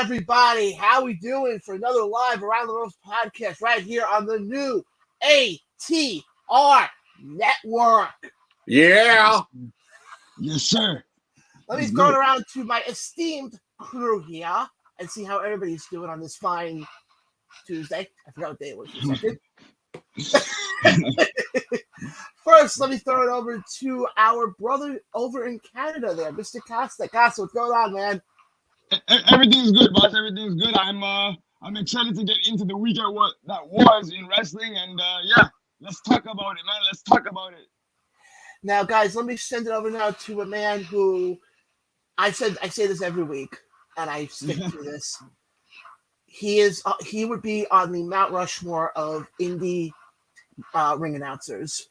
everybody? How we doing for another live Around the Ropes podcast right here on the new ATR network? Yeah. Yes, sir. Let me throw it around to my esteemed crew here and see how everybody's doing on this fine Tuesday. I forgot what day it was for a second. First, let me throw it over to our brother over in Canada there, Mr. Costa. Costa, what's going on, man? Everything's good, boss. Everything's good. I'm excited to get into the weekend what that was in wrestling, and let's talk about it, man. Let's talk about it. Now, guys, let me send it over now to a man who I say this every week, and I stick to this. He would be on the Mount Rushmore of indie ring announcers.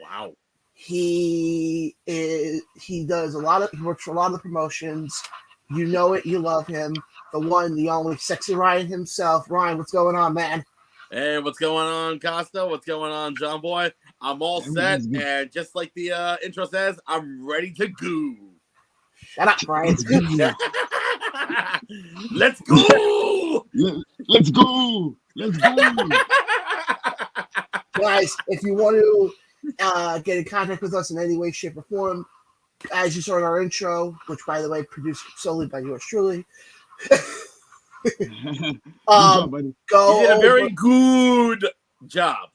Wow. He works for a lot of the promotions. You know it, you love him. The one, the only, Sexy Ryan himself. Ryan, what's going on, man? Hey, what's going on, Costa? What's going on, John Boy? I'm all set, and just like the intro says, I'm ready to go. Shut up, Ryan. Let's go! Let's go! Let's go! Guys, if you want to get in contact with us in any way, shape, or form, as you saw in our intro, which, by the way, produced solely by yours truly, Good job, buddy. You did a very good job.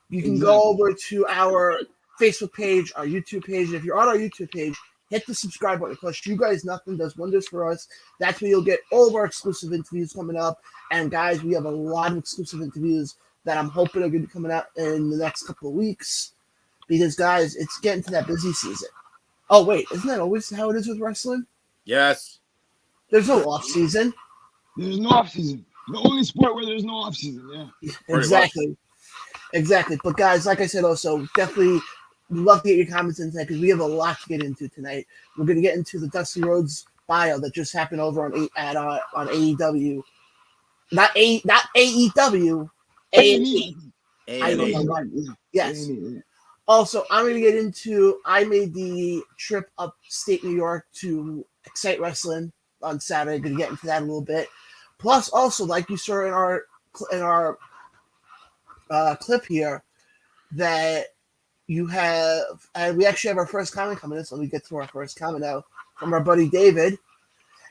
You can go over to our Facebook page, our YouTube page, and if you're on our YouTube page, hit the subscribe button. It costs you guys nothing, does wonders for us. That's where you'll get all of our exclusive interviews coming up. And guys, we have a lot of exclusive interviews that I'm hoping are going to be coming out in the next couple of weeks. Because, guys, it's getting to that busy season. Oh, wait, isn't that always how it is with wrestling? Yes. There's no off season. There's no off season. The only sport where there's no off season, yeah. Exactly. Exactly. But guys, like I said, also definitely love to get your comments in tonight because we have a lot to get into tonight. We're going to get into the Dusty Rhodes bio that just happened over on AEW. Not AEW. A&E. I don't know what. Yes. Also, I'm going to get into. I made the trip upstate New York to Xcite Wrestling on Saturday. Going to get into that a little bit. Plus, also, like you saw in our clip here, that you have, and we actually have our first comment coming in. So let me get to our first comment now from our buddy David.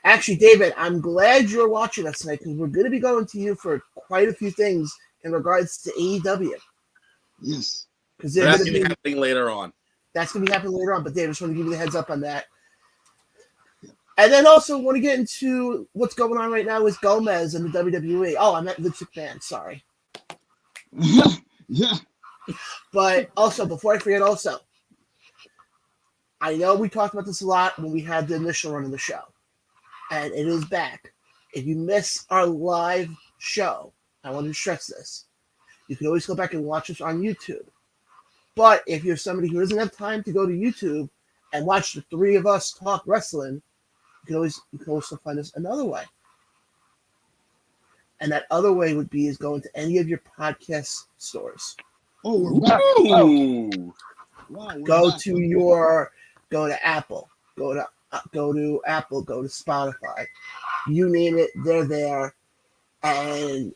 Actually, David, I'm glad you're watching us tonight because we're going to be going to you for quite a few things in regards to AEW. Yes. Because that's going to be happening later on. That's going to be happening later on, but David, I just want to give you the heads up on that. And then also want to get into what's going on right now with Gomez and the WWE. Oh, I meant Vince McMahon. Sorry. Yeah. But also, before I forget, also, I know we talked about this a lot when we had the initial run of the show, and it is back. If you miss our live show, I want to stress this. You can always go back and watch us on YouTube. But if you're somebody who doesn't have time to go to YouTube and watch the three of us talk wrestling, you can also find us another way. And that other way would be is going to any of your podcast stores. Oh, we're back. Wow, go to Apple, go to Apple, go to Spotify. You name it, they're there. And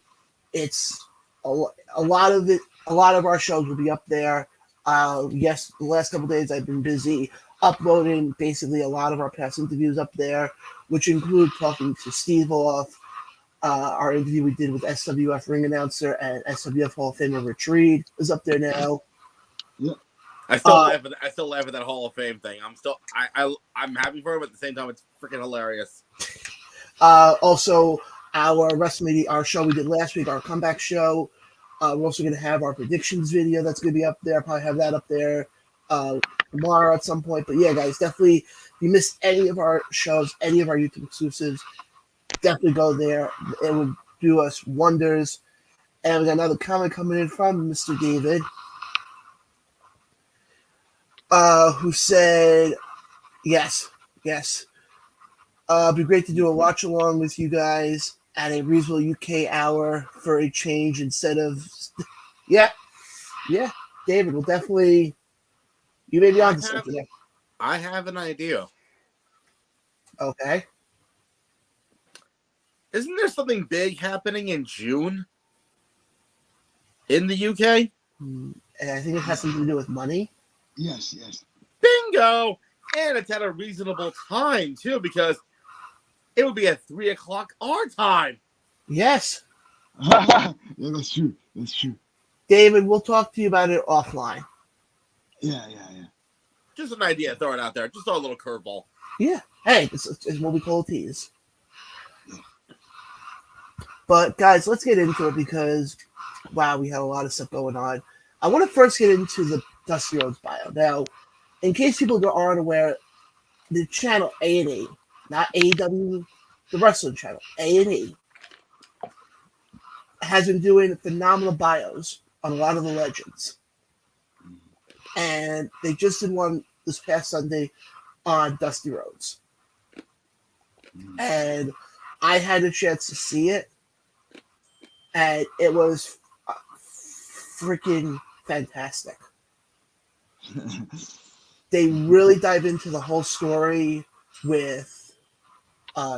it's a lot of it. A lot of our shows will be up there. Yes, the last couple of days I've been busy uploading basically a lot of our past interviews up there, which include talking to Steve Off, our interview we did with SWF ring announcer and SWF Hall of Famer Rich Reed is up there now. Yeah. I still laugh at that Hall of Fame thing. I'm happy for it, but at the same time, it's freaking hilarious. Also, our WrestleMania, our show we did last week, our comeback show. We're also going to have our predictions video that's going to be up there. I'll probably have that up there tomorrow at some point. But yeah, guys, definitely, if you missed any of our shows, any of our YouTube exclusives, definitely go there. It would do us wonders. And we got another comment coming in from Mr. David, who said, yes. It'd be great to do a watch along with you guys at a reasonable UK hour for a change instead of, yeah, David, we'll definitely, you may be on to something. I have an idea. Okay. Isn't there something big happening in June in the UK? And I think it has something to do with money. Yes. Bingo! And it's at a reasonable time, too, because it would be at 3 o'clock our time. Yes. Yeah, that's true. David, we'll talk to you about it offline. Yeah. Just an idea, throw it out there. Just throw a little curveball. Yeah. Hey, it's what we call a tease. But, guys, let's get into it because, wow, we have a lot of stuff going on. I want to first get into the Dusty Rhodes bio. Now, in case people aren't aware, the channel A&E, not AEW, the wrestling channel, A&E, has been doing phenomenal bios on a lot of the legends. And they just did one this past Sunday on Dusty Rhodes. And I had a chance to see it. And it was freaking fantastic. They really dive into the whole story with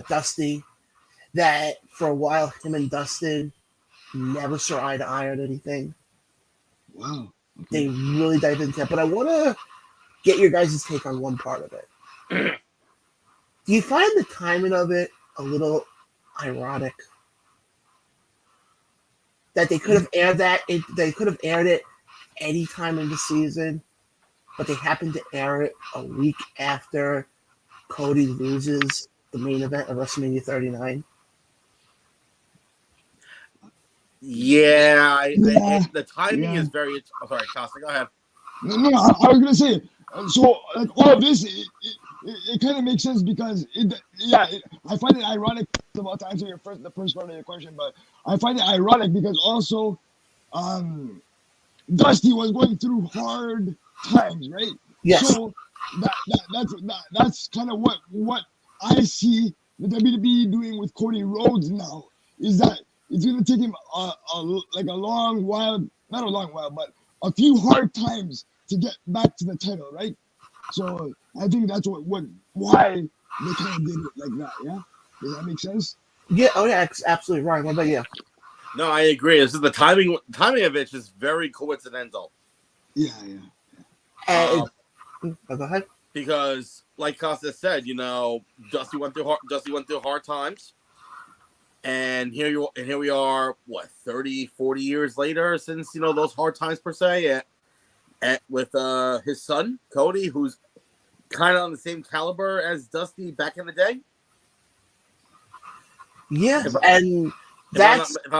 Dusty. That for a while, him and Dustin never saw eye to eye on anything. Wow. Okay. They really dive into that. But I want to get your guys' take on one part of it. Do you find the timing of it a little ironic? That they could have aired they could have aired it any time in the season, but they happened to air it a week after Cody loses the main event of WrestleMania 39. Yeah, the timing is very. Oh, sorry, Costa, go ahead. No, I was gonna say. So, like all of this, it kind of makes sense because I find it ironic about to answer the first part of your question, but I find it ironic because also, Dusty was going through hard times, right? Yes. So that's kind of what I see the WWE doing with Cody Rhodes now is that it's gonna take him a long while, not a long while, but a few hard times to get back to the title, right? So I think that's why they kind of did it like that. Yeah, does that make sense? Yeah. Oh yeah, absolutely right. What about you? No, I agree. This is the timing of it is very coincidental. Yeah. And go ahead. Because, like Costa said, Dusty went through hard times, and here we are, 30, 40 years later since those hard times per se, with his son Cody, who's kind of on the same caliber as Dusty back in the day. Yeah, If I'm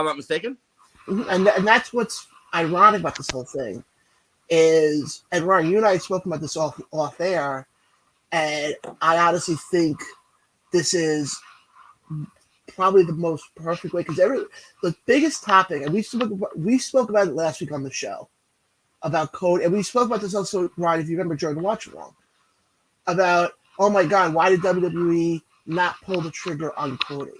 not mistaken. And that's what's ironic about this whole thing is, and Ryan, you and I spoke about this off air, and I honestly think this is probably the most perfect way because the biggest topic, and we spoke about it last week on the show about Cody, and we spoke about this also, Ryan, if you remember during the watch along, about, oh my God, why did WWE not pull the trigger on Cody?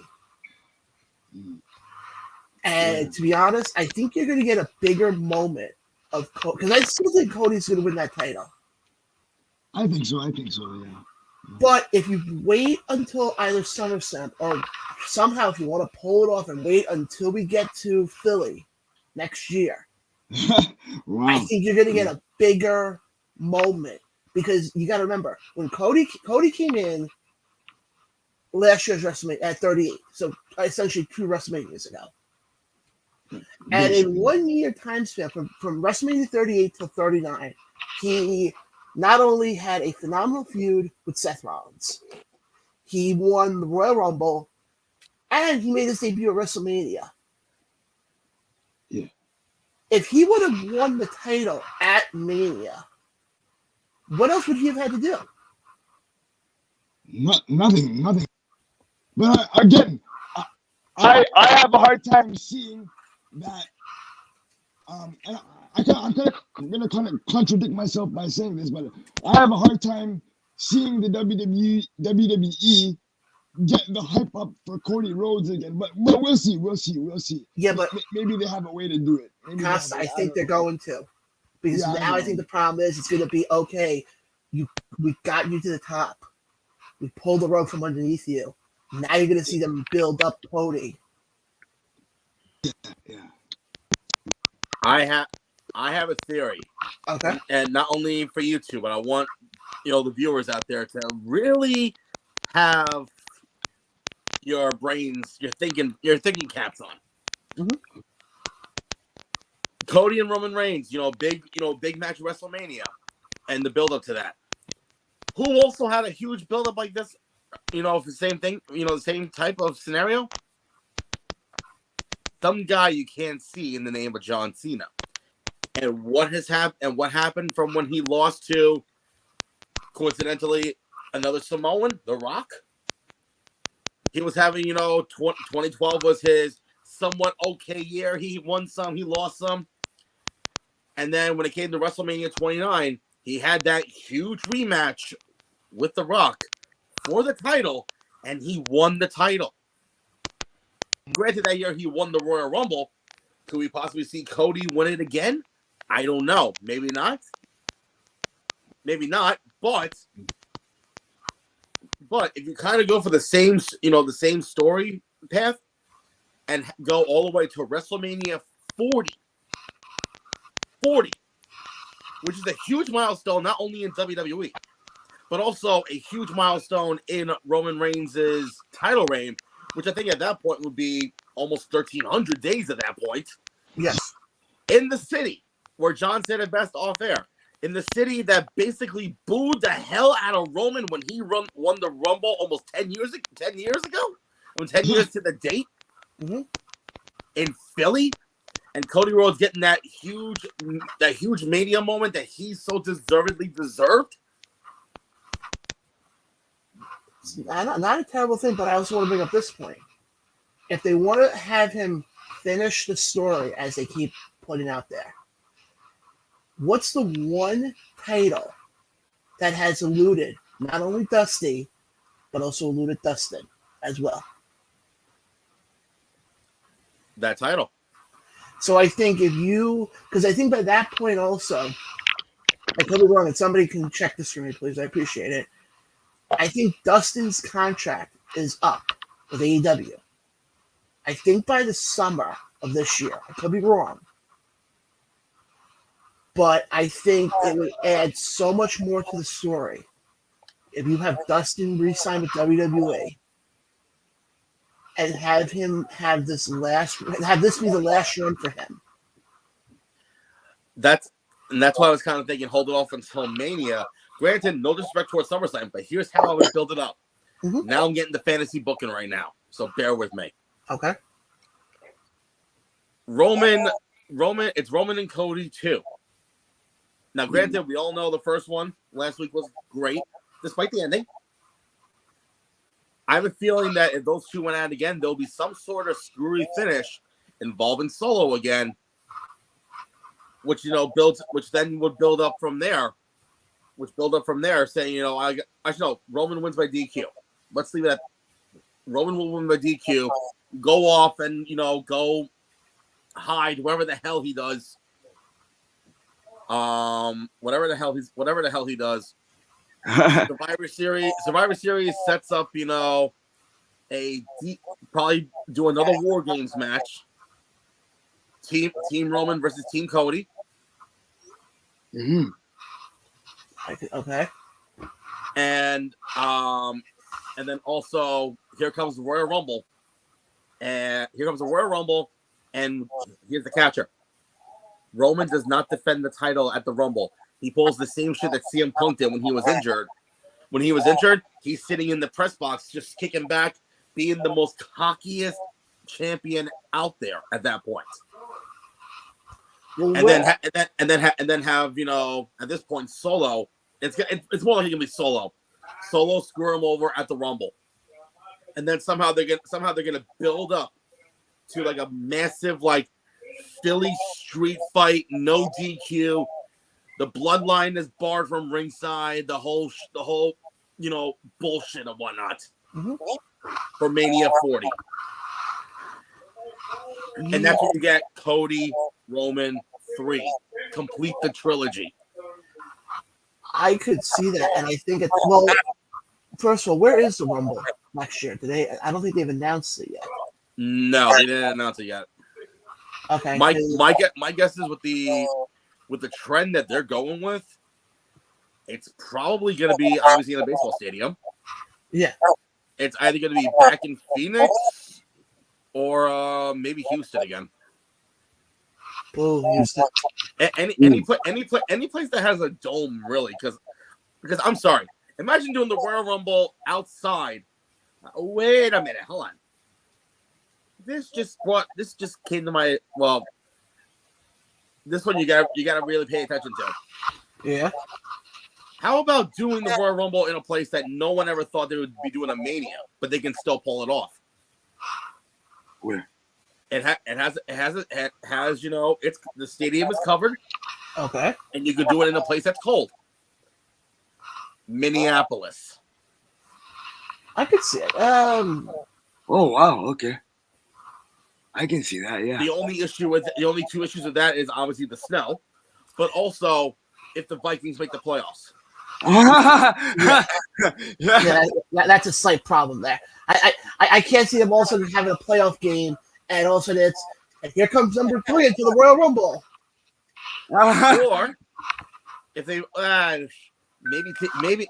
And to be honest, I think you're going to get a bigger moment of Cody, because I still think Cody's going to win that title. I think so, yeah. But if you wait until either SummerSlam or somehow if you want to pull it off and wait until we get to Philly next year, Wow. I think you're going to get a bigger moment because you got to remember when Cody came in last year's WrestleMania at 38, so essentially 2 WrestleManias ago. And in 1 year time span from WrestleMania 38 to 39, he not only had a phenomenal feud with Seth Rollins, he won the Royal Rumble, and he made his debut at WrestleMania. Yeah. If he would have won the title at Mania, what else would he have had to do? Nothing. But again, I have a hard time seeing that. And I'm gonna kind of contradict myself by saying this, but I have a hard time seeing the WWE get the hype up for Cody Rhodes again. But we'll see. Yeah, but maybe they have a way to do it. I think they're going to, because now I think the problem is it's going to be okay. We got you to the top. We pulled the rug from underneath you. Now you're going to see them build up Cody. Yeah. I have a theory, Okay. and not only for you two, but I want the viewers out there to really have your brains, your thinking caps on. Mm-hmm. Cody and Roman Reigns, big match at WrestleMania, and the build up to that. Who also had a huge build up like this? The same thing, the same type of scenario. Some guy you can't see in the name of John Cena. And what has happened? And what happened from when he lost to, coincidentally, another Samoan, The Rock? He was having, 2012 was his somewhat okay year. He won some, he lost some. And then when it came to WrestleMania 29, he had that huge rematch with The Rock for the title, and he won the title. Granted, that year he won the Royal Rumble. Could we possibly see Cody win it again? I don't know. Maybe not. Maybe not. But if you kind of go for the same story path and go all the way to WrestleMania 40, which is a huge milestone not only in WWE, but also a huge milestone in Roman Reigns' title reign, which I think at that point would be almost 1,300 days at that point. Yes. In the city, where John said it best off air, in the city that basically booed the hell out of Roman when he won the Rumble almost 10 years ago? 10 years to the date? Mm-hmm. In Philly? And Cody Rhodes getting that huge Mania moment that he so deservedly deserved? It's not a terrible thing, but I also want to bring up this point. If they want to have him finish the story as they keep putting out there, what's the one title that has eluded not only Dusty, but also eluded Dustin as well? That title. So I think because I think by that point also, I could be wrong, and somebody can check this for me, please. I appreciate it. I think Dustin's contract is up with AEW. I think by the summer of this year. I could be wrong. But I think it would add so much more to the story if you have Dustin re-sign with WWE and have him have this be the last run for him. That's why I was kind of thinking hold it off until Mania. Granted, no disrespect towards SummerSlam, but here's how I would build it up. Mm-hmm. Now I'm getting the fantasy booking right now, so bear with me. Okay. Roman, it's Roman and Cody too. Now, granted, we all know the first one last week was great, despite the ending. I have a feeling that if those two went out again, there'll be some sort of screwy finish involving Solo again, which then would build up from there. Saying, Roman wins by DQ. Let's leave it at Roman will win by DQ. Go off and go hide wherever the hell he does. Whatever the hell he does. Survivor Series sets up, probably do another War Games match. Team Roman versus Team Cody. Mm-hmm. Okay. And then also here comes the Royal Rumble. And here's the catcher. Roman does not defend the title at the Rumble. He pulls the same shit that CM Punk did when he was injured. When he was injured, he's sitting in the press box, just kicking back, being the most cockiest champion out there at that point. Well, And then have at this point Solo. It's more like it can be Solo. Solo screw him over at the Rumble, and then somehow they're gonna build up to like a massive Philly street fight, no DQ. The bloodline is barred from ringside. The whole bullshit and whatnot. Mm-hmm. For Mania 40, and that's what you get. Cody, Roman 3, complete the trilogy. I could see that, and I think first of all, where is the Rumble next year? I don't think they've announced it yet. No, they didn't announce it yet. Okay. My guess is with the trend that they're going with, it's probably going to be obviously in a baseball stadium. Yeah. It's either going to be back in Phoenix or maybe Houston again. Oh, Houston. Any place that has a dome, really, because I'm sorry. Imagine doing the Royal Rumble outside. Wait a minute, hold on. This just came to my this one you gotta really pay attention to. Yeah. How about doing the Royal Rumble in a place that no one ever thought they would be doing a Mania, but they can still pull it off? Where? It has it's the stadium is covered. Okay. And you could do it in a place that's cold. Minneapolis. I could see it. Oh wow, okay. I can see that, yeah. The only two issues with that is obviously the snow, but also if the Vikings make the playoffs. Yeah, that's a slight problem there. I can't see them all of a sudden having a playoff game, and all of a sudden and here comes number 3 into the Royal Rumble. Or if they maybe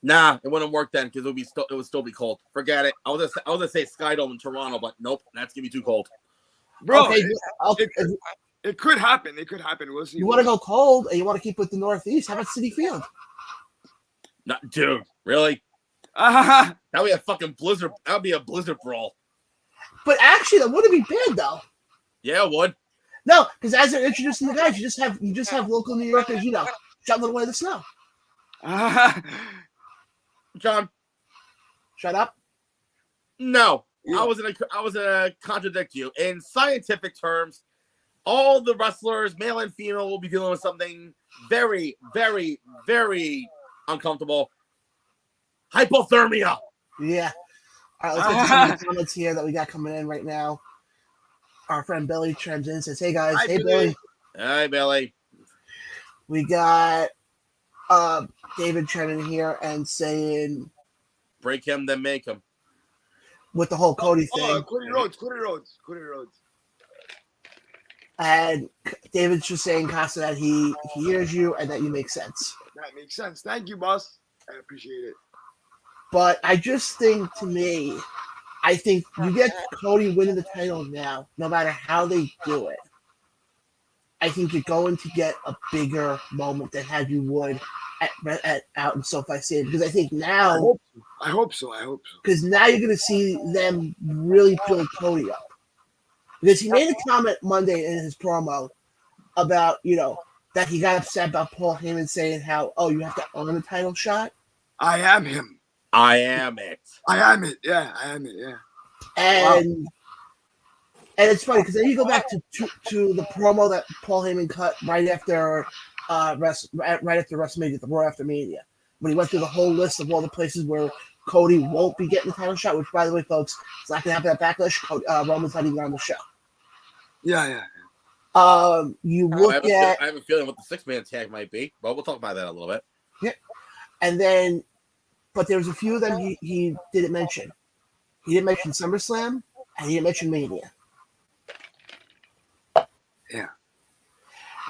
nah, it wouldn't work then because it would still be cold. Forget it. I was gonna say Skydome in Toronto, but nope, that's gonna be too cold. Bro, Okay, it could happen. It could happen. We'll see. You want to go cold and you want to keep with the Northeast? How about City Field? Not, dude, really? That'd be a fucking blizzard. That'd be a blizzard brawl. But actually, that wouldn't be bad though. Yeah, it would. No, because as they're introducing the guys, you just have local New Yorkers, shoveling away the snow. John, shut up. No, yeah. I was gonna contradict you. In scientific terms, all the wrestlers, male and female, will be dealing with something very, very, very uncomfortable. Hypothermia. Yeah. All right, let's get to some of the comments here that we got coming in right now. Our friend Billy chimes in and says, "Hey guys, hi, hey Billy." Hi Billy. We got David chiming in here and saying, "Break him, then make him." With the whole Cody thing. Cody Rhodes. And David's just saying, Costa, that he hears you and that you make sense. That makes sense. Thank you, boss. I appreciate it. But I just think, to me, I think you get Cody winning the title now, no matter how they do it. I think you're going to get a bigger moment than how you would out in SoFi Stadium. Because I think now... I hope so. Because now you're going to see them really build Cody up. Because he made a comment Monday in his promo about, that he got upset about Paul Heyman saying how, you have to earn a title shot. I am him. I am it. Yeah, I am it. Yeah. And it's funny because then you go back to the promo that Paul Heyman cut right after WrestleMania, the Raw after Mania, when he went through the whole list of all the places where Cody won't be getting the title shot. Which, by the way, folks, it's not going to happen at Backlash. Roman's not even on the show. Yeah. You look I have a feeling what the 6-man tag might be, but we'll talk about that a little bit. Yeah, and then. But there was a few of them he didn't mention. He didn't mention SummerSlam, and he didn't mention Mania. Yeah.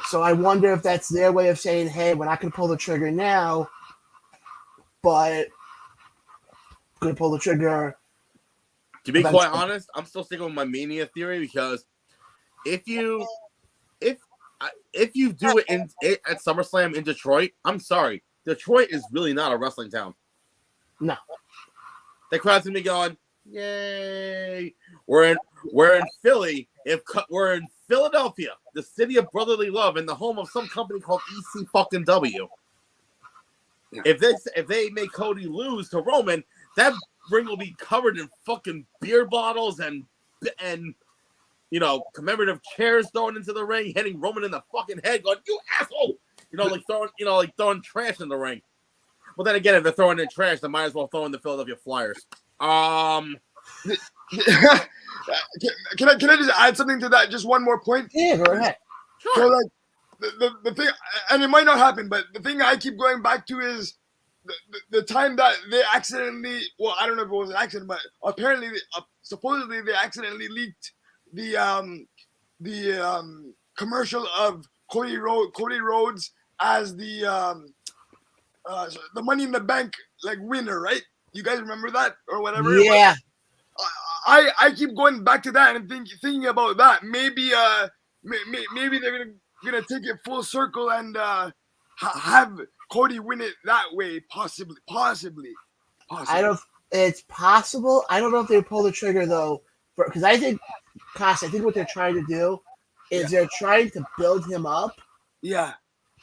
So I wonder if that's their way of saying, hey, we're not going to pull the trigger now, but going to pull the trigger. To be quite honest, I'm still sticking with my Mania theory because if you do it at SummerSlam in Detroit, I'm sorry. Detroit is really not a wrestling town. No. The crowd's gonna be going, yay! We're in Philly. We're in Philadelphia, the city of brotherly love, and the home of some company called ECW. Yeah. If they make Cody lose to Roman, that ring will be covered in fucking beer bottles and commemorative chairs thrown into the ring, hitting Roman in the fucking head, going, "You asshole!" Throwing trash in the ring. Well, then again, if they're throwing in trash, they might as well throw in the Philadelphia Flyers. Can I just add something to that? Just one more point. Yeah, go ahead. Sure. So, the thing, and it might not happen, but the thing I keep going back to is the time that they accidentally, well, I don't know if it was an accident, but apparently, supposedly they accidentally leaked the commercial of Cody Rhodes as the Money in the Bank like winner, right? You guys remember that or whatever? Yeah. I keep going back to that and thinking about that. Maybe maybe they're gonna take it full circle and have Cody win it that way, possibly. I don't. It's possible. I don't know if they pull the trigger though, because I think what they're trying to do is they're trying to build him up. Yeah.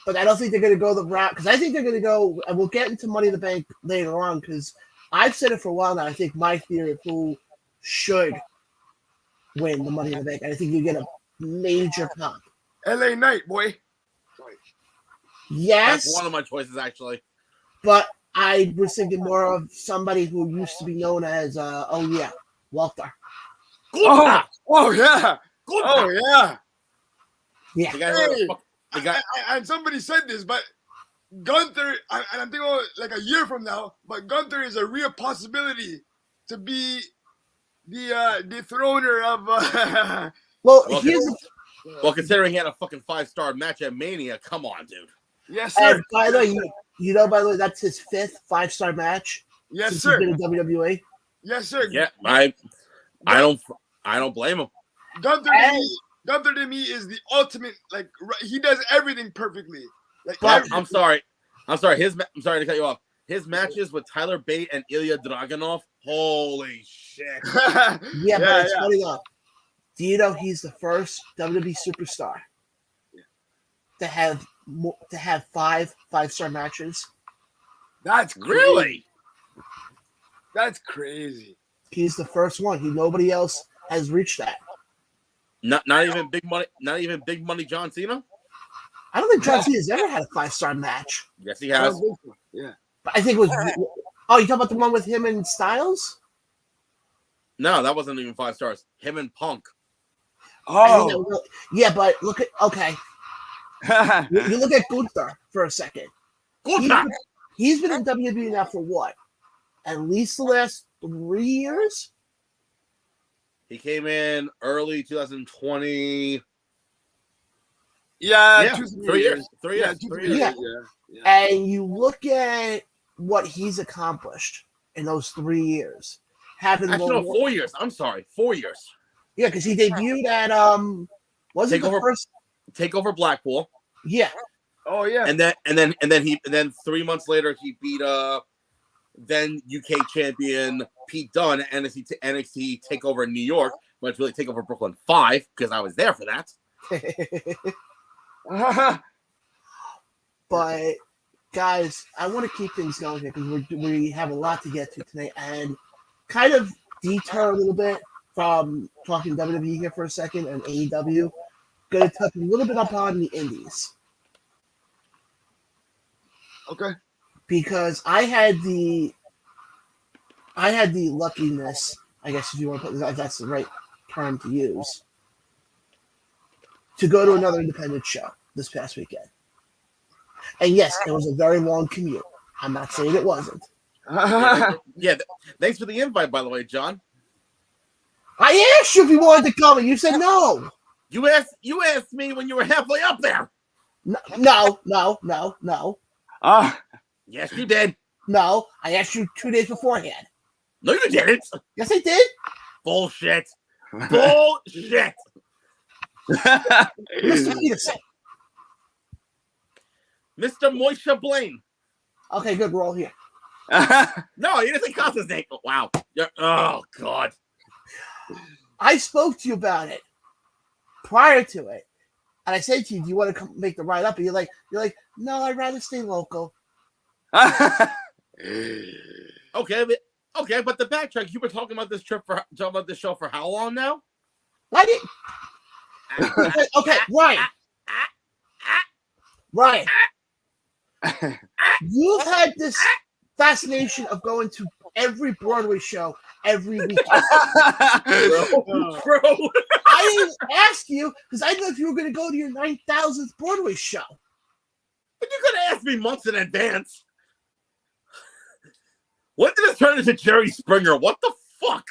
But I don't think they're going to go the route, because I think they're going to go, and we'll get into Money in the Bank later on, because I've said it for a while now. I think my theory of who should win the Money in the Bank, and I think you get a major pop. LA Knight, boy. Sorry. Yes. That's one of my choices, actually. But I was thinking more of somebody who used to be known as, Walter. Oh yeah. Good. Oh yeah. Yeah. The guy And somebody said this, but Gunther, and I'm thinking like a year from now, but Gunther is a real possibility to be the dethroner of. Well, considering he had a fucking 5-star match at Mania, come on, dude. Yes, sir. And by the way, by the way, that's his 5th 5-star match. Yes, since sir. He's been in WWE. Yes, sir. Yeah, I don't blame him. Gunther to me is the ultimate. Like he does everything perfectly. Like I'm sorry. I'm sorry to cut you off. His matches with Tyler Bate and Ilya Dragunov, holy shit. But it's funny though. Do you know he's the first WWE superstar to have 5 5-star matches? That's crazy. Really? That's crazy. He's the first one. Nobody else has reached that. Not even big money. Not even big money. John Cena. I don't think John Cena's ever had a 5-star match. Yes, he has. Yeah. But I think it was. Oh, you talking about the one with him and Styles? No, that wasn't even 5 stars. Him and Punk. Oh. Yeah, but look at you look at Gunther for a second. Gunther. He's been in WWE now for what? At least the last 3 years. He came in early 2020. Yeah, 3 years. 3 years. 3 years. Yeah. And you look at what he's accomplished in those 3 years. Actually, no, 4 years. I'm sorry, 4 years. Yeah, because he debuted at Takeover Blackpool. Yeah. Oh yeah. And then 3 months later he beat then UK champion Pete Dunne at NXT Takeover New York, but it's really Takeover Brooklyn 5 because I was there for that. But guys, I want to keep things going here because we have a lot to get to tonight, and kind of detour a little bit from talking WWE here for a second and AEW. Going to touch a little bit upon the Indies. Okay. Because I had the luckiness, I guess if you want to put if that's the right term to use, to go to another independent show this past weekend. And yes, it was a very long commute. I'm not saying it wasn't. Thanks for the invite, by the way, John. I asked you if you wanted to come, and you said no. You asked me when you were halfway up there. No. Yes, you did. No, I asked you 2 days beforehand. No, you didn't. Yes, I did. Bullshit. Bullshit. Mr. Peterson. Mr. Moisha Blaine. Okay, good. We're all here. No, you didn't say Costa's name. Wow. Oh, God. I spoke to you about it prior to it. And I said to you, do you want to come make the ride up? And you're like, no, I'd rather stay local. Okay, but the backtrack, you were talking about this show for how long now? I didn't. Okay, Ryan. You've had this fascination of going to every Broadway show every weekend. Bro. I didn't ask you because I didn't know if you were going to go to your 9,000th Broadway show. But you could have asked me months in advance. When did it turn into Jerry Springer? What the fuck?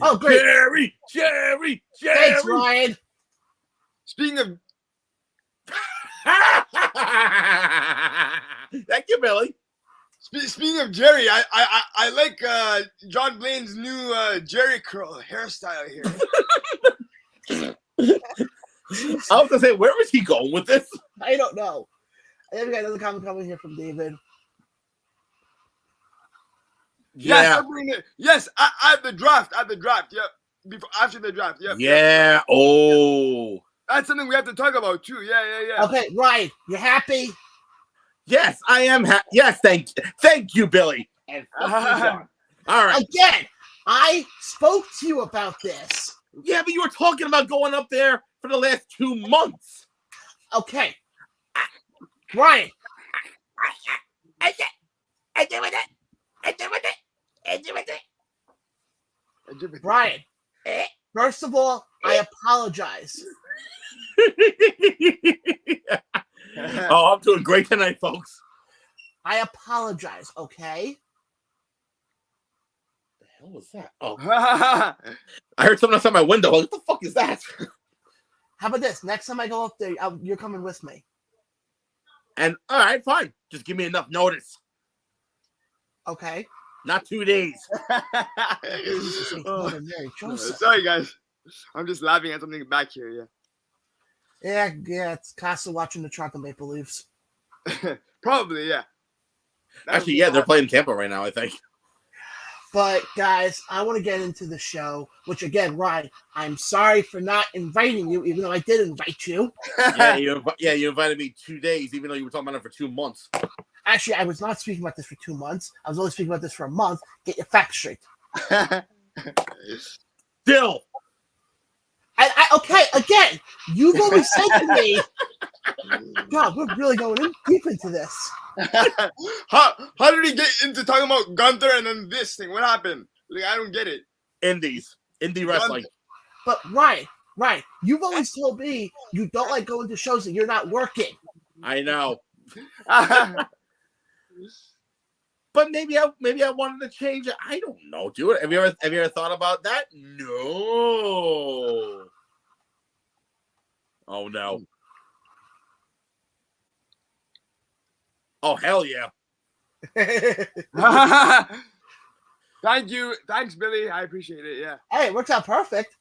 Oh, great. Jerry. Thanks, Ryan. Speaking of Thank you, Billy. speaking of Jerry, I like John Blaine's new Jerry curl hairstyle here. I was gonna say, where was he going with this? I don't know. I think we got another comment coming here from David. Yeah. Yes, at the draft. Yep. After the draft. Yep. Yeah. Yep. Oh. That's something we have to talk about too. Yeah. Okay, Ryan, you happy? Yes, I am. Yes, thank you, Billy. And fuck you, John. All right. Again, I spoke to you about this. Yeah, but you were talking about going up there for the last 2 months. Okay. Ryan. Ryan, first of all, I apologize. Oh, I'm doing great tonight, folks. I apologize, okay? The hell was that? Oh, I heard someone outside my window. What the fuck is that? How about this? Next time I go up there, you're coming with me. And all right, fine. Just give me enough notice. Okay. Not 2 days. Oh, Mary Joseph. sorry, guys. I'm just laughing at something back here. Yeah, it's Casa watching the Toronto Maple Leafs. Probably, yeah. Actually, yeah, they're playing Tampa right now, I think. But guys, I want to get into the show, which again, Ryan, I'm sorry for not inviting you, even though I did invite you. Yeah, you invited me 2 days, even though you were talking about it for 2 months. Actually, I was not speaking about this for 2 months. I was only speaking about this for a month. Get your facts straight. Still. Okay, again, you've always said to me, God, we're really going in deep into this. How did he get into talking about Gunther and then this thing? What happened? Like, I don't get it. Indie wrestling. But Ryan, you've always told me you don't like going to shows that you're not working. I know. But maybe I wanted to change it. I don't know, dude. Have you ever thought about that? No. Oh no. Oh hell yeah. Thank you. Thanks, Billy. I appreciate it. Yeah. Hey, it works out perfect.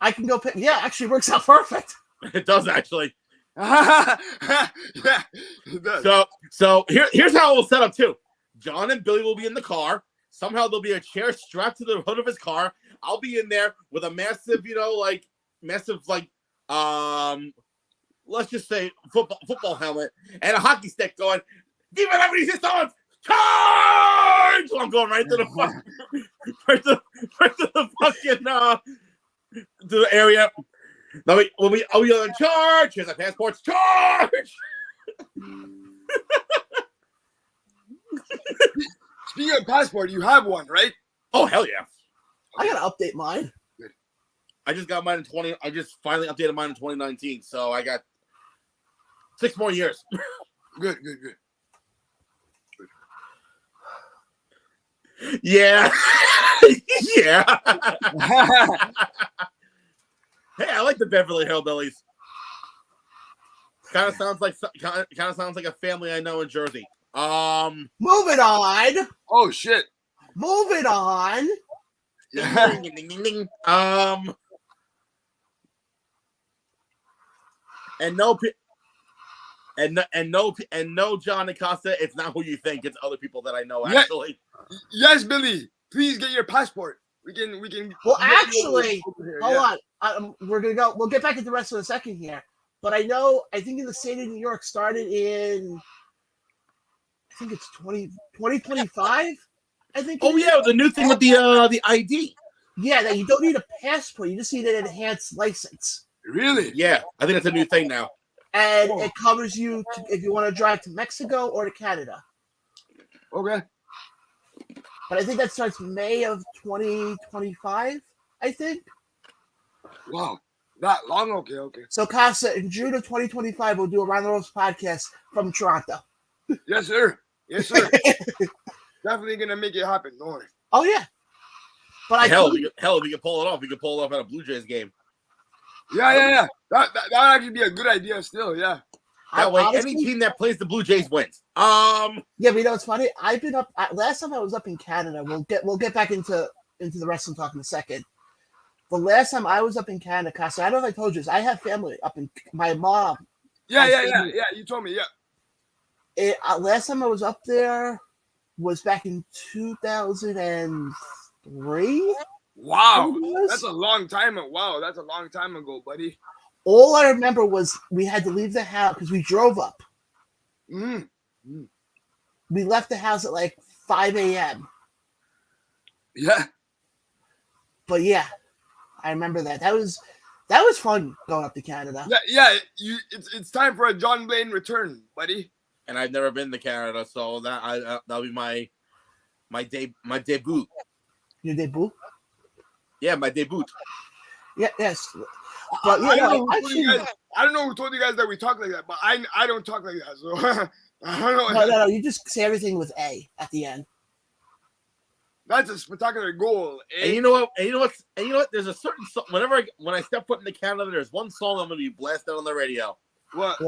I can go pick. Yeah, actually works out perfect. It does actually. Yeah, it does. So here's how it will set up too. John and Billy will be in the car. Somehow there'll be a chair strapped to the hood of his car. I'll be in there with a massive, let's just say football helmet and a hockey stick going, Viva la Resistance! Charge! So I'm going right to the fucking to the area. I'll be yelling, charge! Here's our passports, charge! Speaking of passport, you have one, right? Oh hell yeah! I gotta update mine. Good. I just got mine in 20. I just finally updated mine in 2019, so I got 6 more years. Good. Yeah, yeah. Hey, I like the Beverly Hillbillies. Kind of sounds like a family I know in Jersey. Moving on. Oh shit. Moving on. Ding, ding, ding, ding. And no John Acosta. It's not who you think. It's other people that I know. Actually. Yes, Billy. Please get your passport. We can. Well, actually, hold on. We're gonna go. We'll get back into the rest of the second here. But I think in the state of New York started in, I think it's 2025. I think. Oh yeah, the new thing with the ID. Yeah, that you don't need a passport. You just need an enhanced license. Really? Yeah, I think it's a new thing now. And it covers you if you want to drive to Mexico or to Canada. Okay. But I think that starts May of 2025, I think. Wow. That long? Okay. So, Casa, in June of 2025, we'll do a Round the Ropes podcast from Toronto. Yes, sir. definitely gonna make it happen. Don't worry. Oh yeah. But Hell, if we could pull it off. We could pull it off at a Blue Jays game. Yeah. That would actually be a good idea. Still, yeah. That way, honestly, any team that plays the Blue Jays wins. Yeah, but you know what's funny? I've been up. Last time I was up in Canada. We'll get back into the wrestling talk in a second. The last time I was up in Canada, Casa, I don't know if I told you this. I have family up in my mom. Yeah. You told me, yeah. Last time I was up there was back in 2003. Wow, that's a long time. Wow, that's a long time ago, buddy. All I remember was we had to leave the house because we drove up. We left the house at like 5 a.m. Yeah. But yeah, I remember that. That was fun going up to Canada. Yeah. It's time for a John Blaine return, buddy. And I've never been to Canada, so that'll be my debut. Your debut? Yeah, my debut. Yeah, yes. But I don't know who told you guys that we talk like that, but I don't talk like that. So I don't know. No. You just say everything with A at the end. That's a spectacular goal. And you know what? There's a certain song. When I step foot into Canada, there's one song I'm gonna be blasted on the radio. What?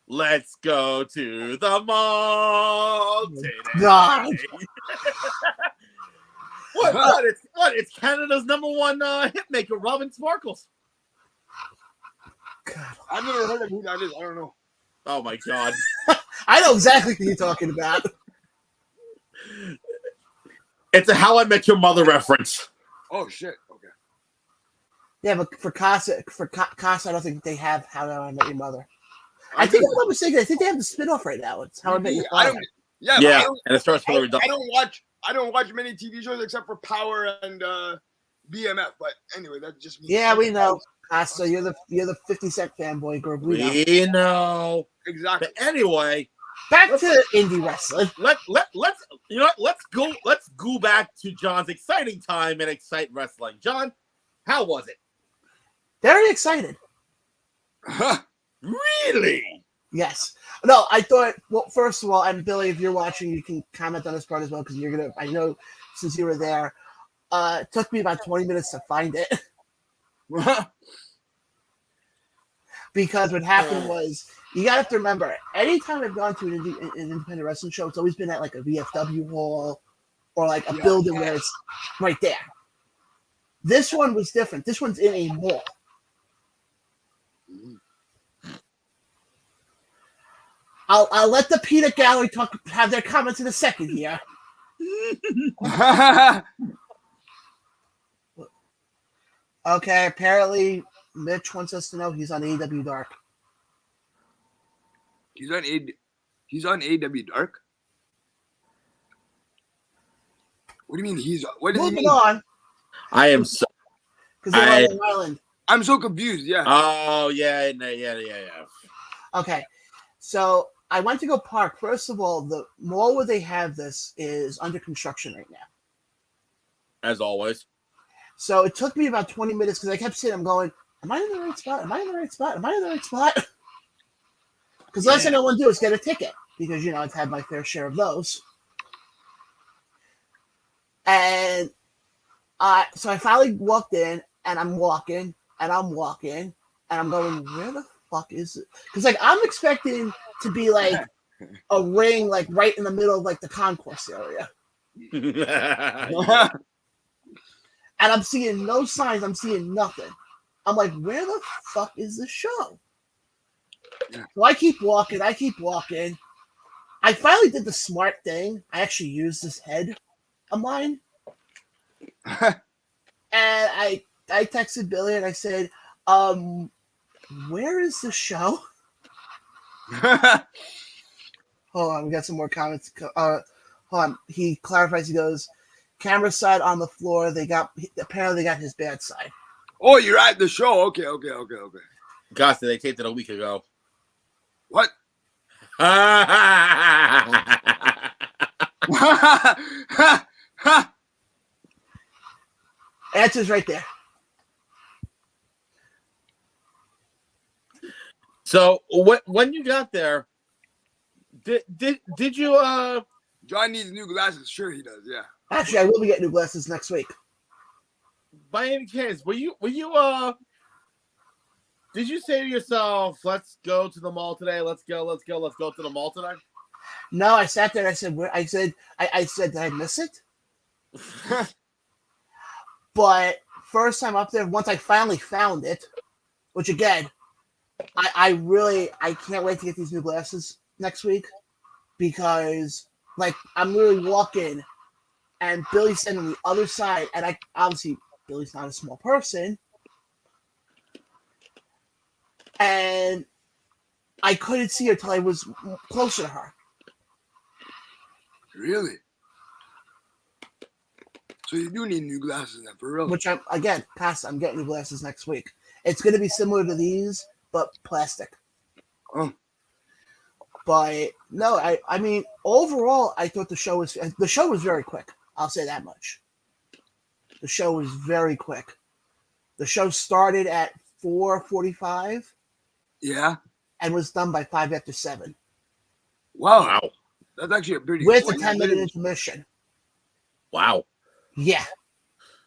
Let's go to the mall today. God. What? It's Canada's #1 hit maker, Robin Sparkles. God. I've never heard of who that is. I don't know. Oh my God. I know exactly who you're talking about. It's a How I Met Your Mother reference. Oh shit. Okay. Yeah, but for Casa, I don't think they have How I Met Your Mother. I think I'm not mistaken. I think they have the spinoff right now. It's How I Met Your Father. Yeah, and it starts with a I don't watch many TV shows except for Power and BMF. But anyway, that's just me. Yeah, we know. Casa, you're the 50 Cent fanboy group. We know. Exactly. But anyway, back to indie wrestling. Let's go back to John's exciting time in Xcite Wrestling. John, how was it? Very excited. Really? Yes. No, I thought. Well, first of all, and Billy, if you're watching, you can comment on this part as well because you're gonna. I know since you were there. It took me about 20 minutes to find it. Because what happened was, you got to remember, anytime I've gone to an independent wrestling show, it's always been at like a VFW hall or like a building where it's right there. This one was different. This one's in a mall. I'll let the Peanut Gallery have their comments in a second here. Okay, apparently Mitch wants us to know he's on AEW Dark. He's on AEW Dark? What do you mean what does he Moving mean? on. I am so. Because they're on Long Island. I'm so confused, yeah. Oh, yeah. Okay, so I went to go park. First of all, the mall where they have this is under construction right now. As always. So it took me about 20 minutes because I kept sitting, I'm going, am I in the right spot? Am I in the right spot? Am I in the right spot? Because last thing I want to do is get a ticket because, I've had my fair share of those. And so I finally walked in and I'm walking and I'm going, where the fuck is it? Because, I'm expecting to be, a ring, right in the middle of, the concourse area. And I'm seeing no signs. I'm seeing nothing. I'm like, where the fuck is the show? So I keep walking. I finally did the smart thing. I actually used this head of mine. And I texted Billy and I said, where is the show? Hold on. We got some more comments. Hold on. He clarifies. He goes, camera side on the floor. Apparently they got his bad side. Oh, you're at the show. Okay. Gosh, they taped it a week ago. What? Answer's right there. So when you got there, did you John needs new glasses. Sure, he does. Yeah. Actually, I will be getting new glasses next week. By any chance, were you did you say to yourself, let's go to the mall today? Let's go to the mall today? No, I sat there and I said, I said, did I miss it? But first time up there, once I finally found it, which again, I can't wait to get these new glasses next week because like I'm literally walking and Billy's standing on the other side, and obviously Billy's not a small person, and I couldn't see her till I was closer to her. Really? So you do need new glasses then, for real? Which I'm getting new glasses next week. It's going to be similar to these, but plastic. Oh. But no, I mean, overall, I thought the show was very quick. I'll say that much. The show was very quick. The show started at 4:45. Yeah. And was done by 5 after 7. Wow. That's actually a pretty with a 10-minute intermission. Wow. Yeah.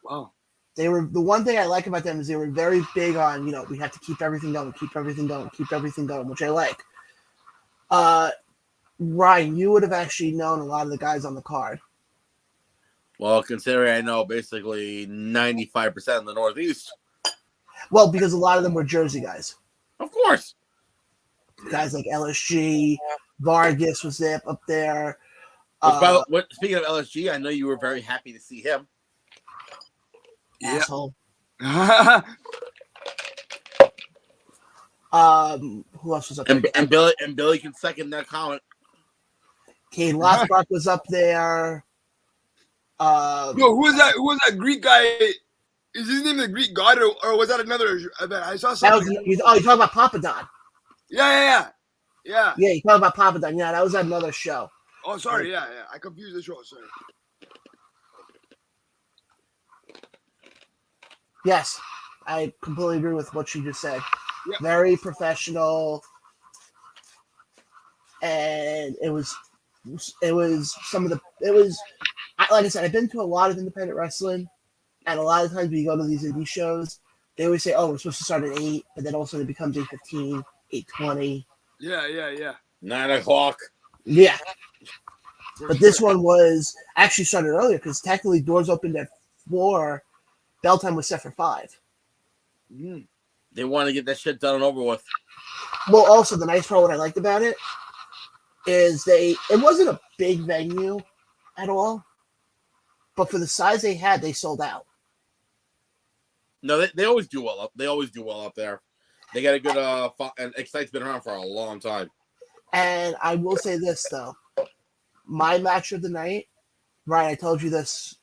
Wow. The one thing I like about them is they were very big on, we have to keep everything going, which I like. Ryan, you would have actually known a lot of the guys on the card. Well, considering I know basically 95% of the Northeast. Well, because a lot of them were Jersey guys. Of course. Guys like LSG, Vargas was up there. Speaking of LSG, I know you were very happy to see him. Asshole. Who else was up there? And Billy can second that comment. Kane Lothbrock was up there. Yo, who was that? Who was that Greek guy? Is his name the Greek god, or was that another event? I saw something. You're talking about Papadon. Yeah. Yeah, you're talking about Papadon. Yeah, that was another show. Oh, sorry. Yeah. I confused the show. Sorry. Yes, I completely agree with what you just said. Yep. Very professional, and it was like I said, I've been to a lot of independent wrestling, and a lot of times when you go to these indie shows, they always say, "Oh, we're supposed to start at 8," but then all of a sudden it becomes 8:15, 8:20. Yeah. 9 o'clock. Yeah. But this one was actually started earlier because technically doors opened at 4. Bell time was set for 5. Mm. They want to get that shit done and over with. Well, also the nice part, what I liked about it is it wasn't a big venue at all, but for the size they had, they sold out. No, they always do well up. They always do well up there. They got a good and Xcite's been around for a long time. And I will say this though, my match of the night, Ryan, I told you this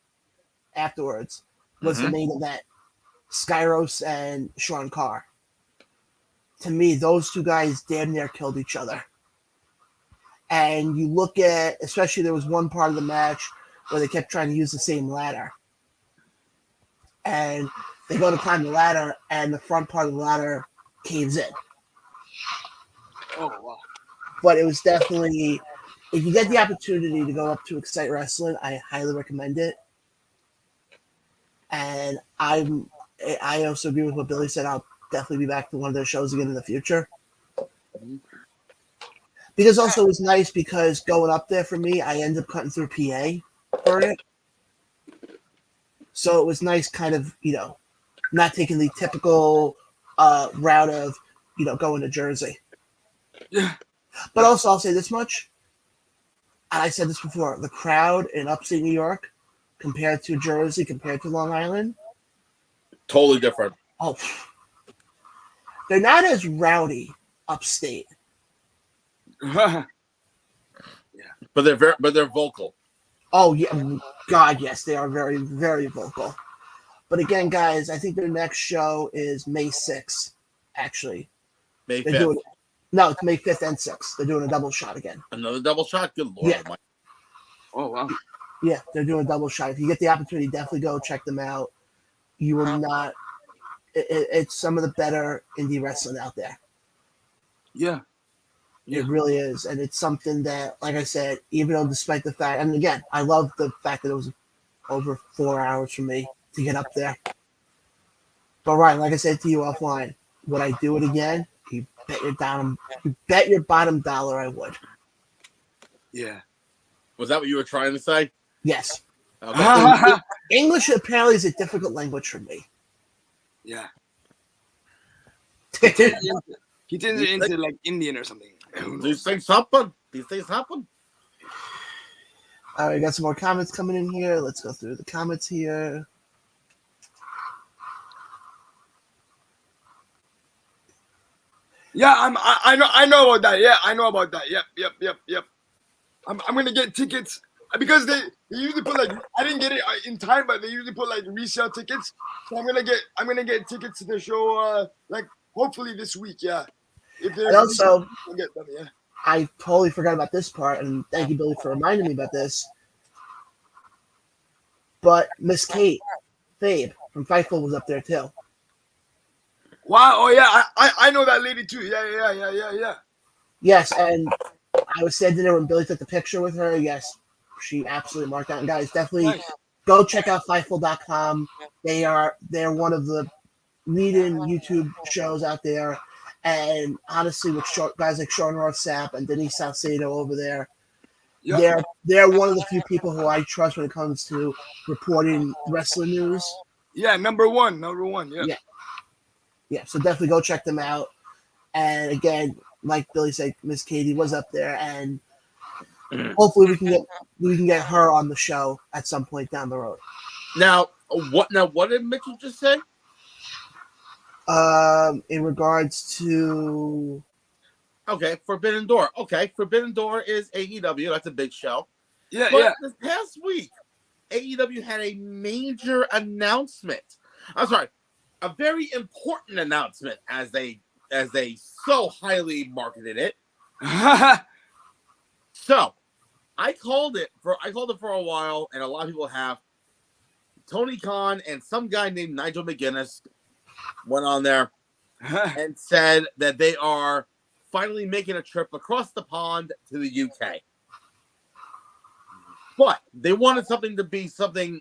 afterwards, was the main event. Skyros and Sean Carr. To me, those two guys damn near killed each other. And you look at, especially there was one part of the match where they kept trying to use the same ladder. And they go to climb the ladder, and the front part of the ladder caves in. Oh, wow. But it was definitely, if you get the opportunity to go up to Xcite Wrestling, I highly recommend it. And I also agree with what Billy said. I'll definitely be back to one of their shows again in the future. Because also it was nice because going up there for me, I ended up cutting through PA for it. So it was nice kind of, not taking the typical route of, going to Jersey. Yeah. But also I'll say this much. And I said this before, the crowd in upstate New York compared to Jersey, compared to Long Island. Totally different. Oh, they're not as rowdy upstate. Yeah. But they're vocal. Oh yeah, God, yes, they are very, very vocal. But again, guys, I think their next show is May 6th. Actually, May 5th. It's May 5th and 6th. They're doing a double shot again. Another double shot. Good Lord. Yeah. Oh wow. Yeah, they're doing a double shot. If you get the opportunity, definitely go check them out. You will not. It's some of the better indie wrestling out there. Yeah. It really is. And it's something that, like I said, even though despite the fact, and again, I love the fact that it was over 4 hours for me to get up there. But Ryan, like I said to you offline, would I do it again? You bet your bottom dollar I would. Yeah. Was that what you were trying to say? Yes. Okay. English apparently is a difficult language for me. Yeah. He turns it into like Indian or something. These things happen. All right, got some more comments coming in here. Let's go through the comments here. Yeah, I know about that. Yeah, I know about that. Yep. I'm gonna get tickets because they usually put like, I didn't get it in time, but they usually put like resale tickets. So I'm gonna get tickets to the show like hopefully this week. Yeah. If And also, I'll get them, yeah. I totally forgot about this part, and thank you, Billy, for reminding me about this. But Miss Kate Fabe from Fightful was up there too. Wow. Oh yeah, I know that lady too. Yeah. Yes, and I was standing there when Billy took the picture with her. Yes, she absolutely marked out. And guys, definitely go check out Fightful.com. They're one of the leading YouTube shows out there. And honestly, with guys like Sean Ross Sapp and Denise Salcedo over there, they're one of the few people who I trust when it comes to reporting wrestling news. Yeah, number one. Yeah, so definitely go check them out. And again, like Billy said, Miss Katie was up there, and hopefully we can get her on the show at some point down the road. Now what did Mitchell just say? In regards to Forbidden Door. Okay, Forbidden Door is AEW. That's a big show. Yeah. This past week, AEW had a major announcement. I'm sorry, a very important announcement as they so highly marketed it. So I called it for a while, and a lot of people have. Tony Khan and some guy named Nigel McGuinness went on there and said that they are finally making a trip across the pond to the UK. But they wanted something to be something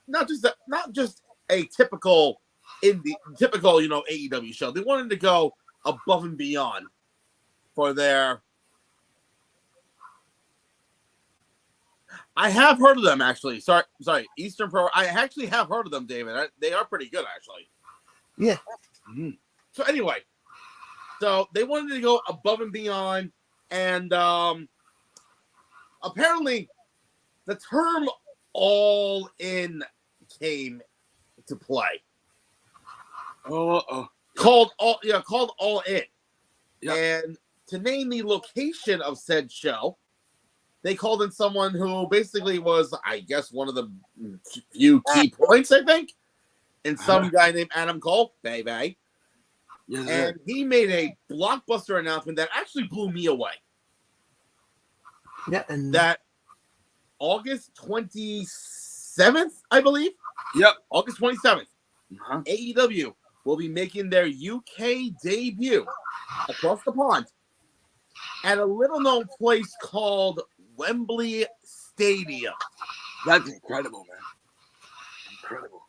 not just a typical AEW show. They wanted to go above and beyond for their. I have heard of them actually. Sorry, Eastern Pro. I actually have heard of them, David. They are pretty good actually. Yeah. Mm-hmm. So anyway, they wanted to go above and beyond, and apparently, the term "all in" came to play. Called all in. Yep. And to name the location of said show, they called in someone who basically was, I guess, one of the few key points, I think, and some guy named Adam Cole, baby. Yes, and he made a blockbuster announcement that actually blew me away. Yeah, and that August 27th, I believe. Yep, August 27th. AEW will be making their UK debut across the pond at a little-known place called Wembley Stadium. That's incredible, man. Incredible.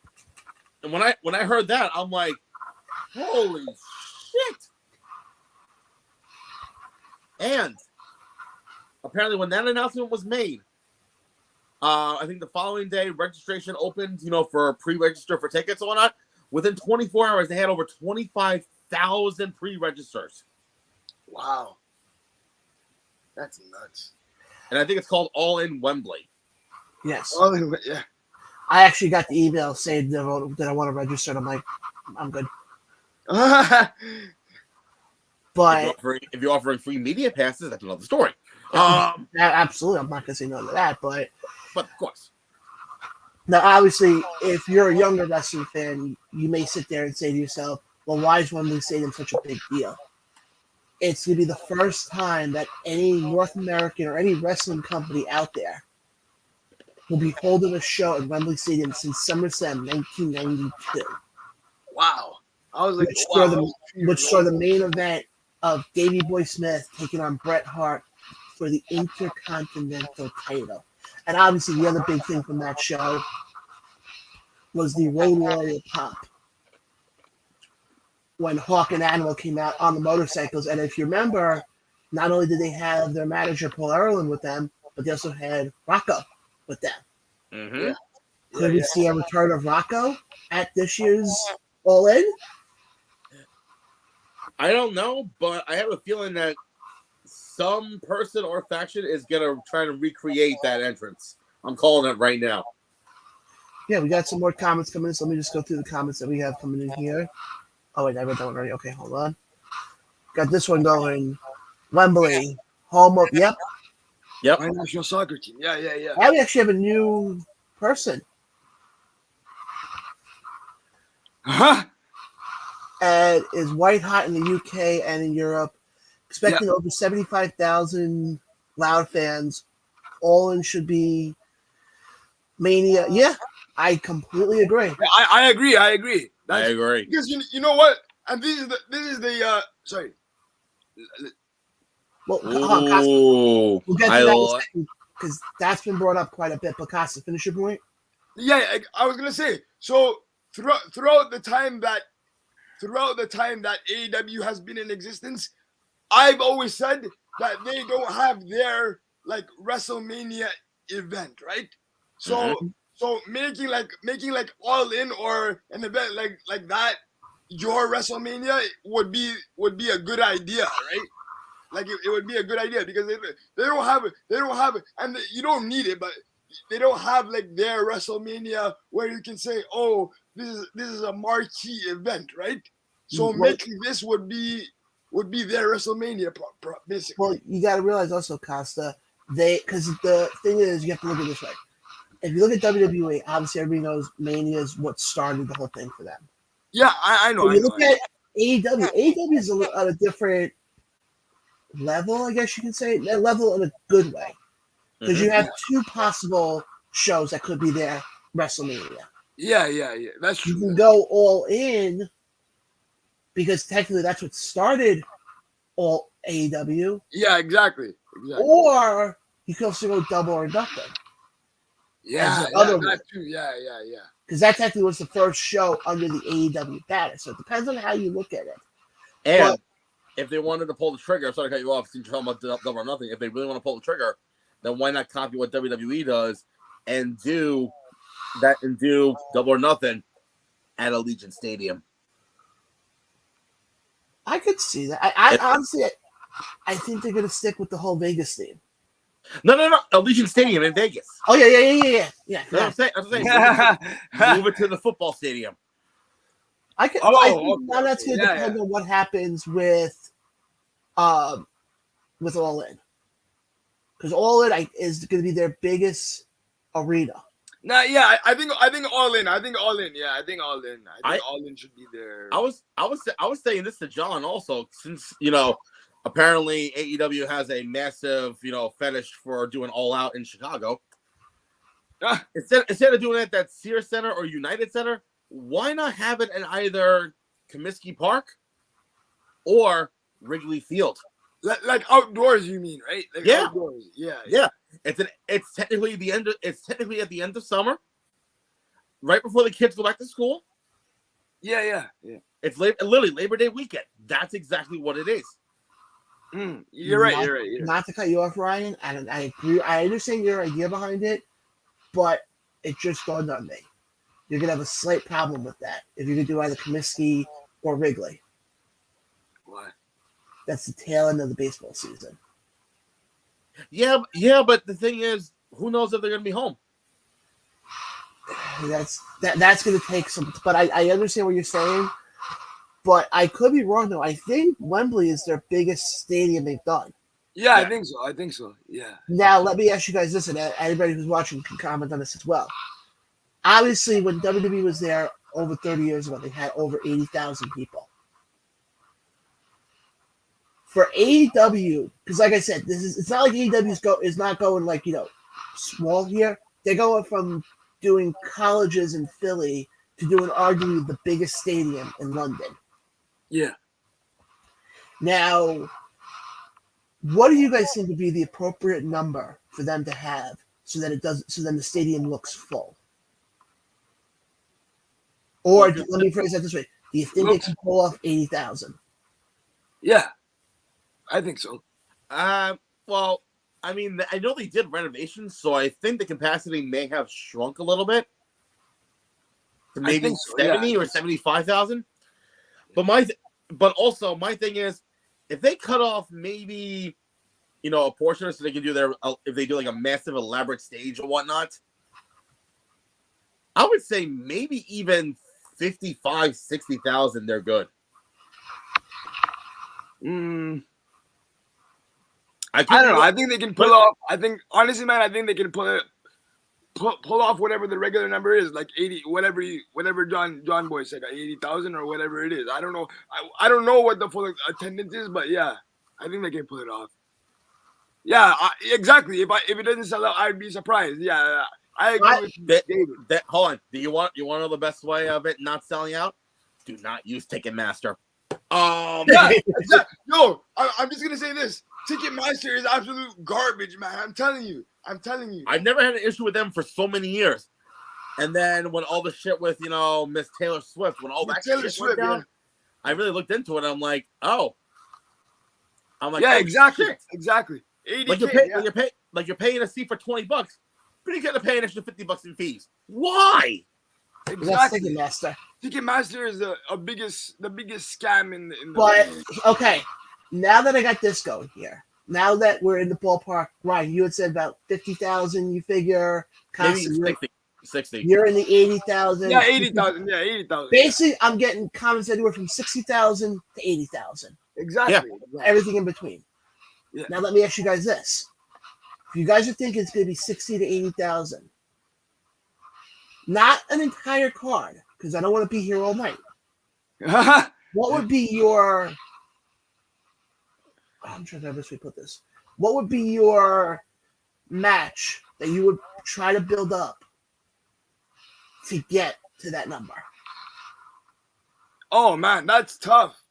And when I heard that, I'm like, holy shit! And apparently, when that announcement was made, I think the following day, registration opened, for pre-register for tickets and whatnot. Within 24 hours, they had over 25,000 pre-registers. Wow. That's nuts. And I think it's called All in Wembley. Yes. All in, yeah. I actually got the email saying that I want to register, and I'm like, I'm good. But if you're offering free media passes, that's another story. Absolutely, I'm not gonna say no to that, but of course. Now, obviously, if you're a younger wrestling fan, you may sit there and say to yourself, "Well, why is Wembley Stadium such a big deal?" It's gonna be the first time that any North American or any wrestling company out there will be holding a show at Wembley Stadium since SummerSlam 1992. Wow. I was like, which saw the main event of Davey Boy Smith taking on Bret Hart for the Intercontinental title. And obviously, the other big thing from that show was the Road Warrior pop when Hawk and Animal came out on the motorcycles. And if you remember, not only did they have their manager Paul Erlin with them, but they also had Rocco with them. Mm-hmm. Yeah. Could we see a return of Rocco at this year's All In? I don't know, but I have a feeling that some person or faction is gonna try to recreate that entrance. I'm calling it right now. Yeah, we got some more comments coming in, so let me just go through the comments that we have coming in here. Oh, wait, I read that one already. Okay, hold on. Got this one going. Wembley, home of, yep. Yep. My national soccer team. Yeah. Now we actually have a new person. Huh? And is white hot in the UK and in Europe. Expecting over 75,000 Loud fans. All In should be Mania. Yeah, I completely agree. Yeah, I agree. I agree. Because you know what? And this is the sorry. Well, Ooh, we'll get to that because that's been brought up quite a bit. But Costa, finish your point. Yeah, I was gonna say. So throughout the time that AEW has been in existence, I've always said that they don't have their like WrestleMania event, right? So so making like All In or an event like that your WrestleMania would be a good idea, right? Like it would be a good idea because they don't have and you don't need it, but they don't have like their WrestleMania where you can say, oh, this is a marquee event, right? So making this would be their WrestleMania, basically. Well, you got to realize also, Costa, because the thing is, you have to look at it this way. If you look at WWE, obviously everybody knows Mania is what started the whole thing for them. Yeah, I know. When you look at AEW, AEW is on a different level, I guess you can say. A level in a good way. Because you have two possible shows that could be their WrestleMania. Yeah. That's true. You can go All In, because technically that's what started all AEW. Yeah, exactly. Or you can also go Double or Nothing. Yeah, that too. Yeah. Because that technically was the first show under the AEW banner. So it depends on how you look at it. And if they wanted to pull the trigger, I'm sorry to cut you off since you're talking about Double or Nothing. If they really want to pull the trigger, then why not copy what WWE does and do Double or Nothing at Allegiant Stadium? I could see that. I honestly, I think they're going to stick with the whole Vegas theme. No. Allegiant Stadium in Vegas. Oh, yeah. You know what I'm saying? Move it to the football stadium. I think now that's going to depend on what happens with All In. Because All In is going to be their biggest arena. Nah, yeah, I think All In. I think All In. Yeah, I think All In. I think All In should be there. I was saying this to John also, since apparently AEW has a massive fetish for doing All Out in Chicago. Instead of doing it at that Sears Center or United Center, why not have it in either Comiskey Park or Wrigley Field? Like outdoors, you mean, right? Like yeah. Outdoors. Yeah. It's technically at the end of summer, right before the kids go back to school. Yeah. It's literally Labor Day weekend. That's exactly what it is. You're right. Not to cut you off, Ryan. I agree. I understand your idea behind it, but it just dawned on me. You're gonna have a slight problem with that if you could do either Comiskey or Wrigley. What? That's the tail end of the baseball season. Yeah, but the thing is, who knows if they're gonna be home? That's gonna take some. But I understand what you're saying. But I could be wrong though. I think Wembley is their biggest stadium they've done. Yeah, I think so. Yeah. Now let me ask you guys this, and anybody who's watching can comment on this as well. Obviously, when WWE was there over 30 years ago, they had over 80,000 people. For AEW, because like I said, it's not like AEW is not going like small here. They're going from doing colleges in Philly to doing arguably the biggest stadium in London. Yeah. Now, what do you guys think would be the appropriate number for them to have so that it does so then the stadium looks full? Or Well, let me phrase that this way: do you think they can pull off 80,000? Yeah, I think so. Well, I mean, I know they did renovations, so I think the capacity may have shrunk a little bit to maybe 70 or 75,000. But also my thing is, if they cut off maybe, a portion so they can do if they do like a massive elaborate stage or whatnot, I would say maybe even 55, 60,000, they're good. I don't know. I think they can pull off. I think honestly, man, I think they can pull off whatever the regular number is, like 80, whatever John Boy said, 80,000 or whatever it is. I don't know. I don't know what the full attendance is, but yeah, I think they can pull it off. Yeah, exactly. If it doesn't sell out, I'd be surprised. Yeah, I agree with David. Hold on. Do you want to know the best way of it not selling out? Do not use Ticketmaster. Yeah, yo, I'm just gonna say this. Ticketmaster is absolute garbage, man. I'm telling you. I've never had an issue with them for so many years. And then when all the shit with, Miss Taylor Swift, when all that shit went down, I really looked into it. I'm like, oh. Yeah, exactly. Shit. Exactly. 80K, you're paying a seat for $20, but you're gonna pay an extra $50 in fees. Why? Exactly. That's Ticketmaster. Ticketmaster is the biggest scam in the. But okay, now that I got this going here, now that we're in the ballpark, Ryan, you had said about 50,000. You figure, maybe 60. You're in the 80,000. Yeah, 80,000. Yeah, 80,000. Basically, I'm getting comments anywhere from 60,000 to 80,000. Exactly. Yeah. Everything in between. Yeah. Now let me ask you guys this: if you guys are thinking it's going to be 60 to 80,000, not an entire card, because I don't want to be here all night. What would be your? I'm trying to have this way put this. What would be your match that you would try to build up to get to that number? Oh man, that's tough.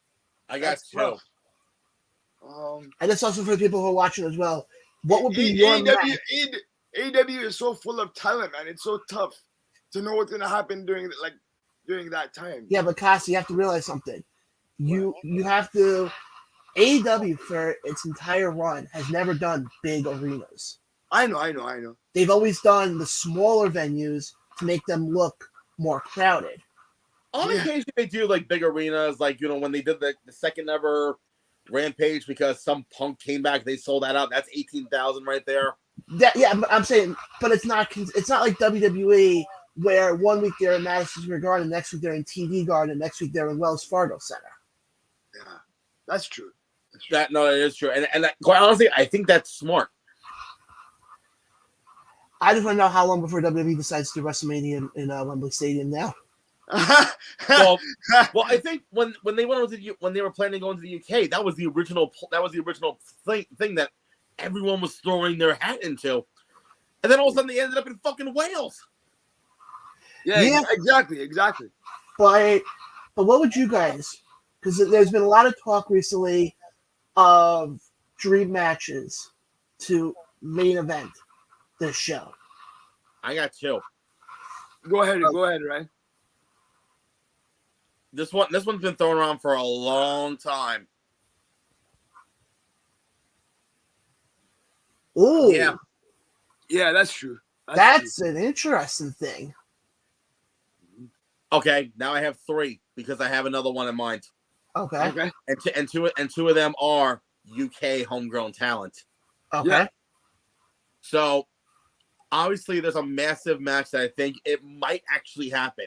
I got two. And it's also for the people who are watching as well. What would be your match? AEW is so full of talent, man. It's so tough to know what's gonna happen during that time. Yeah, but Cassie, you have to realize something. You have to. AEW for its entire run has never done big arenas. I know. They've always done the smaller venues to make them look more crowded. On occasion, they do like big arenas, like when they did the second ever Rampage because some Punk came back, they sold that out. That's 18,000 right there. I'm saying, but it's not like WWE where 1 week they're in Madison Square Garden, next week they're in TD Garden, next week they're in Wells Fargo Center. Yeah, that's true. It is true, and quite honestly, I think that's smart. I just want to know how long before WWE decides to do WrestleMania in Wembley Stadium now. well, I think when they when they were planning to go into the UK, that was the original thing that everyone was throwing their hat into, and then all of a sudden they ended up in fucking Wales. Yeah. Exactly. But what would you guys? Because there's been a lot of talk recently of dream matches to main event this show. I got two. Go ahead, Ryan. This one's been thrown around for a long time. Ooh. Yeah, that's true. That's an interesting thing. Okay, now I have three because I have another one in mind. Okay. And two of them are UK homegrown talent. Okay. Yeah. So obviously there's a massive match that I think it might actually happen.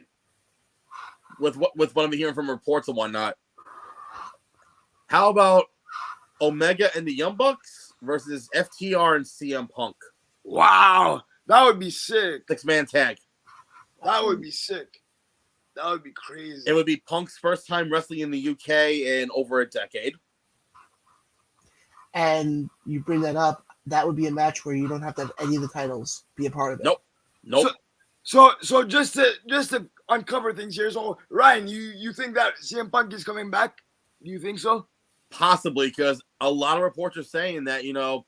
With what I'm hearing from reports and whatnot. How about Omega and the Young Bucks versus FTR and CM Punk? Wow, that would be sick. 6-man tag. That would be sick. That would be crazy. It would be Punk's first time wrestling in the UK in over a decade. And you bring that up, that would be a match where you don't have to have any of the titles be a part of it. Nope. So just to uncover things here. So Ryan, you think that CM Punk is coming back? Do you think so? Possibly, because a lot of reports are saying that,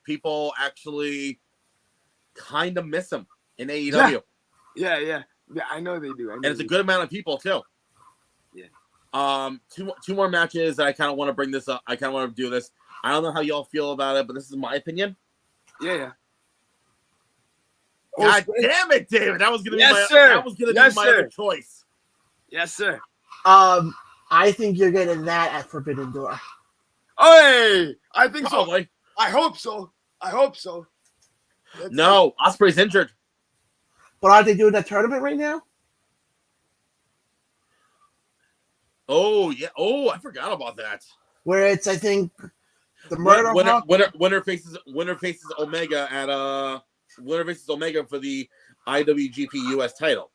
people actually kind of miss him in AEW. Yeah, I know they do. And it's a good amount of people, too. Yeah. Two more matches that I kind of want to bring this up. I kind of want to do this. I don't know how y'all feel about it, but this is my opinion. Yeah. God damn it, David! That was gonna be my other choice. Yes, sir. I think you're getting that at Forbidden Door. Hey, I think Probably. so. I hope so. No, Ospreay's injured. But aren't they doing that tournament right now? Oh yeah. Oh, I forgot about that. Where it's, I think, the Murder Hawk. Winner faces Omega at winner faces Omega for the IWGP US title.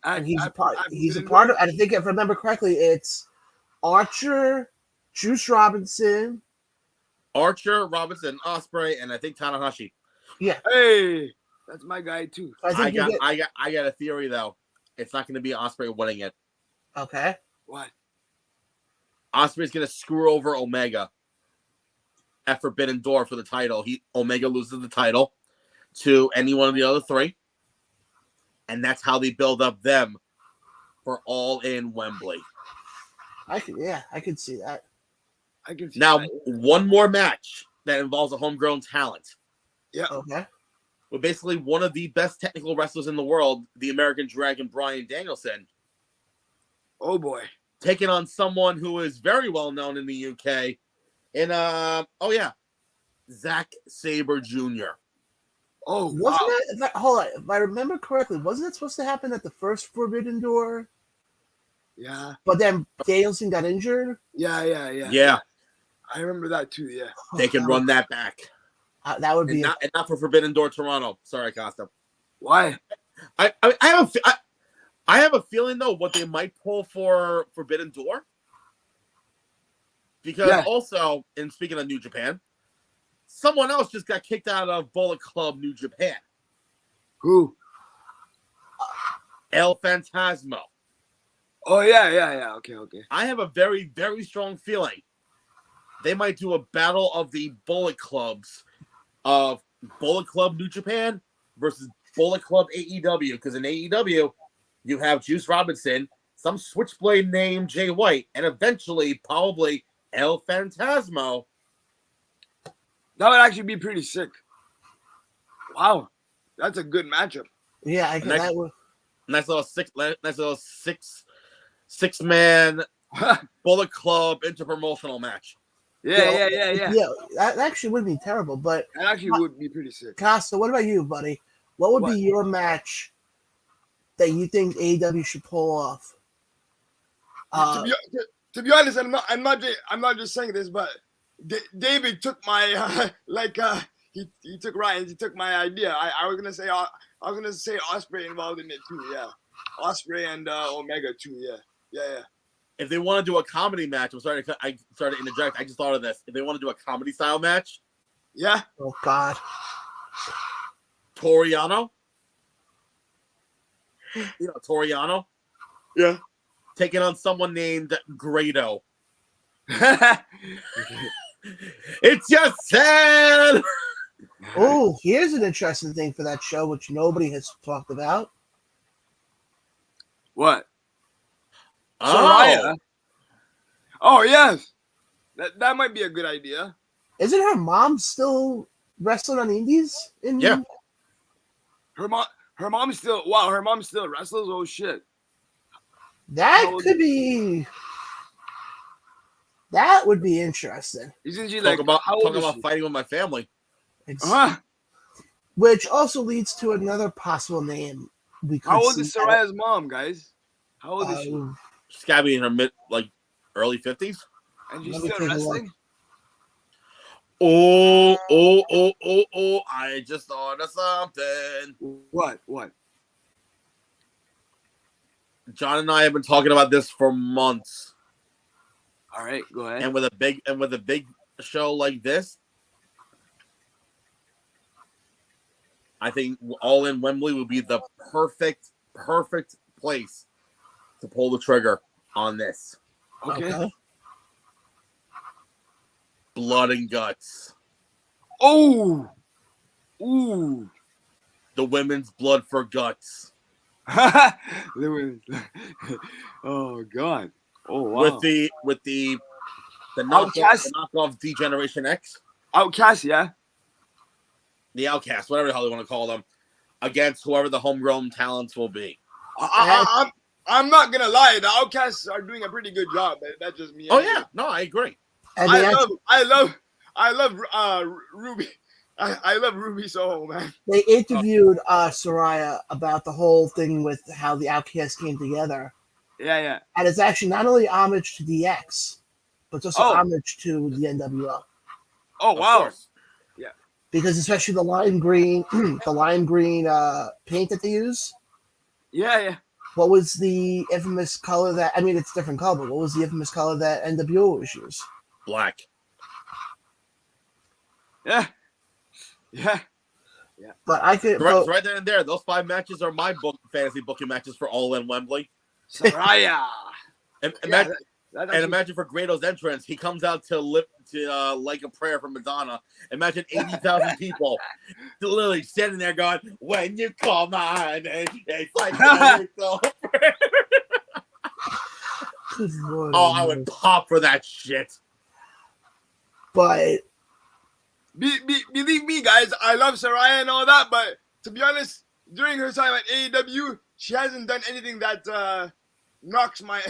And he's a part of. I think if I remember correctly, it's Archer, Juice Robinson, Ospreay, and I think Tanahashi. Yeah. Hey, that's my guy too. I got a theory though. It's not going to be Ospreay winning it. Okay. What? Ospreay's going to screw over Omega at Forbidden Door for the title. Omega loses the title to any one of the other three. And that's how they build up them for All In Wembley. I could see that. I can see now that. One more match that involves a homegrown talent. Yeah. Okay. With basically one of the best technical wrestlers in the world, the American Dragon Bryan Danielson. Oh boy. Taking on someone who is very well known in the UK. Zack Sabre Jr. Oh, wasn't wow. hold on, if I remember correctly, wasn't it supposed to happen at the first Forbidden Door? Yeah. But then Danielson got injured? Yeah. I remember that too, yeah. They can run that back. That would be and not for Forbidden Door Toronto. Sorry, Costa. Why? I have a feeling though what they might pull for Forbidden Door. Because also, and speaking of New Japan, someone else just got kicked out of Bullet Club New Japan. Who? El Fantasmo. Oh, yeah. Okay. I have a very, very strong feeling they might do a battle of the Bullet Clubs of Bullet Club New Japan versus Bullet Club AEW. Because in AEW, you have Juice Robinson, some switchblade named Jay White, and eventually probably El Fantasmo. That would actually be pretty sick. Wow. That's a good matchup. Yeah, that would. Nice little six-man Bullet Club interpromotional match. Yeah. Yeah, that actually would be terrible, but that actually would be pretty sick. Costa, what about you, buddy? What would be your match that you think AEW should pull off? To be honest, I'm not just saying this, but David took my he took Ryan's, he took my idea. I was gonna say Ospreay involved in it too. Yeah, Ospreay and Omega too. Yeah. If they want to do a comedy match, I started to interject. I just thought of this. If they want to do a comedy style match, yeah. Oh God, Toriano. Toriano. Yeah. Taking on someone named Grado. It's just sad. Oh, here's an interesting thing for that show, which nobody has talked about. What? Oh. Oh yes, that might be a good idea. Isn't her mom still wrestling on the indies? Yeah. Her mom still wrestles. Oh shit. That would be interesting. Isn't she talking about fighting with my family? Which also leads to another possible name. How old is Soraya's mom, guys? How old is she? She's gotta be in her early 50s. And she's still wrestling? Oh, I just thought of something. What? John and I have been talking about this for months. All right, go ahead. And with a big show like this, I think All In Wembley would be the perfect place to pull the trigger on this. Okay. Blood and Guts. Oh, ooh. The women's Blood for Guts. Oh God. Oh wow. With the Outcast? knockoff D-Generation X. Outcast, yeah. The Outcast, whatever the hell you want to call them, against whoever the homegrown talents will be. I'm not gonna lie, the Outcasts are doing a pretty good job. That's just me. Oh yeah, no, I agree. And I love Ruby. I love Ruby Soho, man. they interviewed Soraya about the whole thing with how the Outcasts came together. Yeah. And it's actually not only homage to DX, but it's also homage to the NWO. Oh Of wow. course. Because especially the lime green, paint that they use. Yeah. What was the infamous color that? I mean, it's a different color, but what was the infamous color that NWO always used? Black. Yeah. But I could. Right there and there. Those 5 matches are my fantasy booking matches for All In Wembley. Saraya. Imagine for Grado's entrance, he comes out to like a prayer from Madonna. Imagine 80,000 people literally standing there going, "When you call my name, it's like so." Good Lord, I would pop for that shit. But believe me, guys, I love Saraya and all that, but to be honest, during her time at AEW, she hasn't done anything that knocks my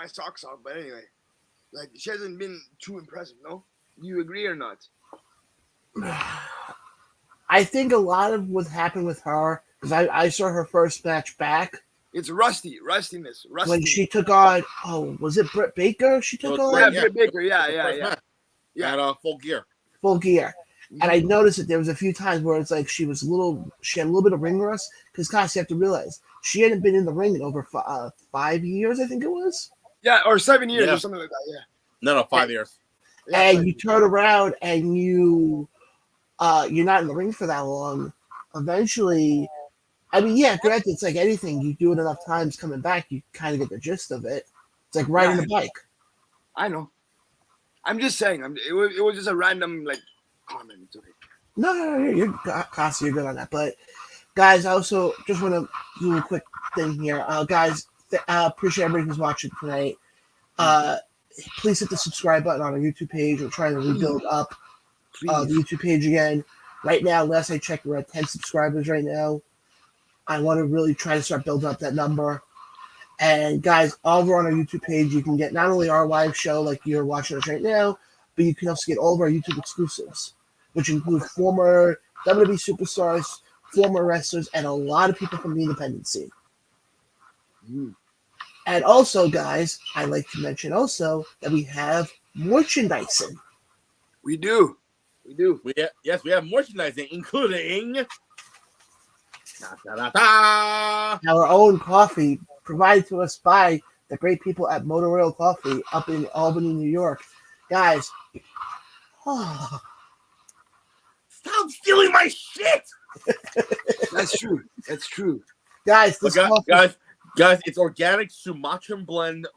socks off. But anyway, like she hasn't been too impressive. No, do you agree or not? I think a lot of what happened with her, because I saw her first match back. It's rustiness. When she took on, was it Britt Baker? She took on Britt Baker. Yeah. At Full Gear. Full Gear. And I noticed that there was a few times where it's like she had a little bit of ring rust, because Cass, you have to realize she hadn't been in the ring in over 5 years, I think it was. Yeah, or 7 years or something like that. Yeah. No, 5 years. Yeah, and you turn around and you're not in the ring for that long. Eventually, I mean, yeah, granted, it's like anything. You do it enough times coming back, you kind of get the gist of it. It's like riding a bike. I know. I'm just saying. It was just a random comment. It's okay. No, you're good on that. But guys, I also just want to do a quick thing here. Guys, appreciate everybody who's watching tonight. Please hit the subscribe button on our YouTube page. We're trying to rebuild up the YouTube page again. Right now, last I checked, we're at 10 subscribers right now. I want to really try to start building up that number. And guys, over on our YouTube page, you can get not only our live show like you're watching us right now, but you can also get all of our YouTube exclusives, which include former WWE superstars, former wrestlers, and a lot of people from the independent scene. And also, guys, I'd like to mention also that we have merchandising. We do. Yes, we have merchandising, including our own coffee provided to us by the great people at Motor Oil Coffee up in Albany, New York. Guys, stop stealing my shit. That's true. Guys, guys, it's organic Sumatran blend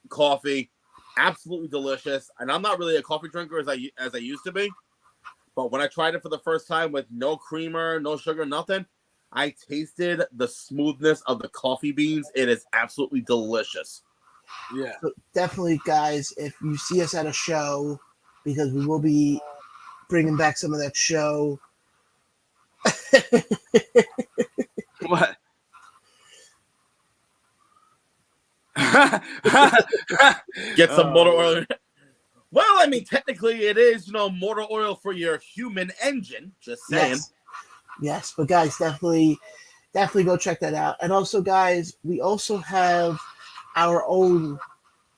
coffee, absolutely delicious. And I'm not really a coffee drinker as I used to be, but when I tried it for the first time with no creamer, no sugar, nothing, I tasted the smoothness of the coffee beans. It is absolutely delicious. Yeah. So definitely, guys, if you see us at a show, because we will be bringing back some of that show. What? Get some motor oil. Well, I mean, technically it is, motor oil for your human engine. Just saying. Yes, but guys, definitely go check that out. And also, guys, we also have our own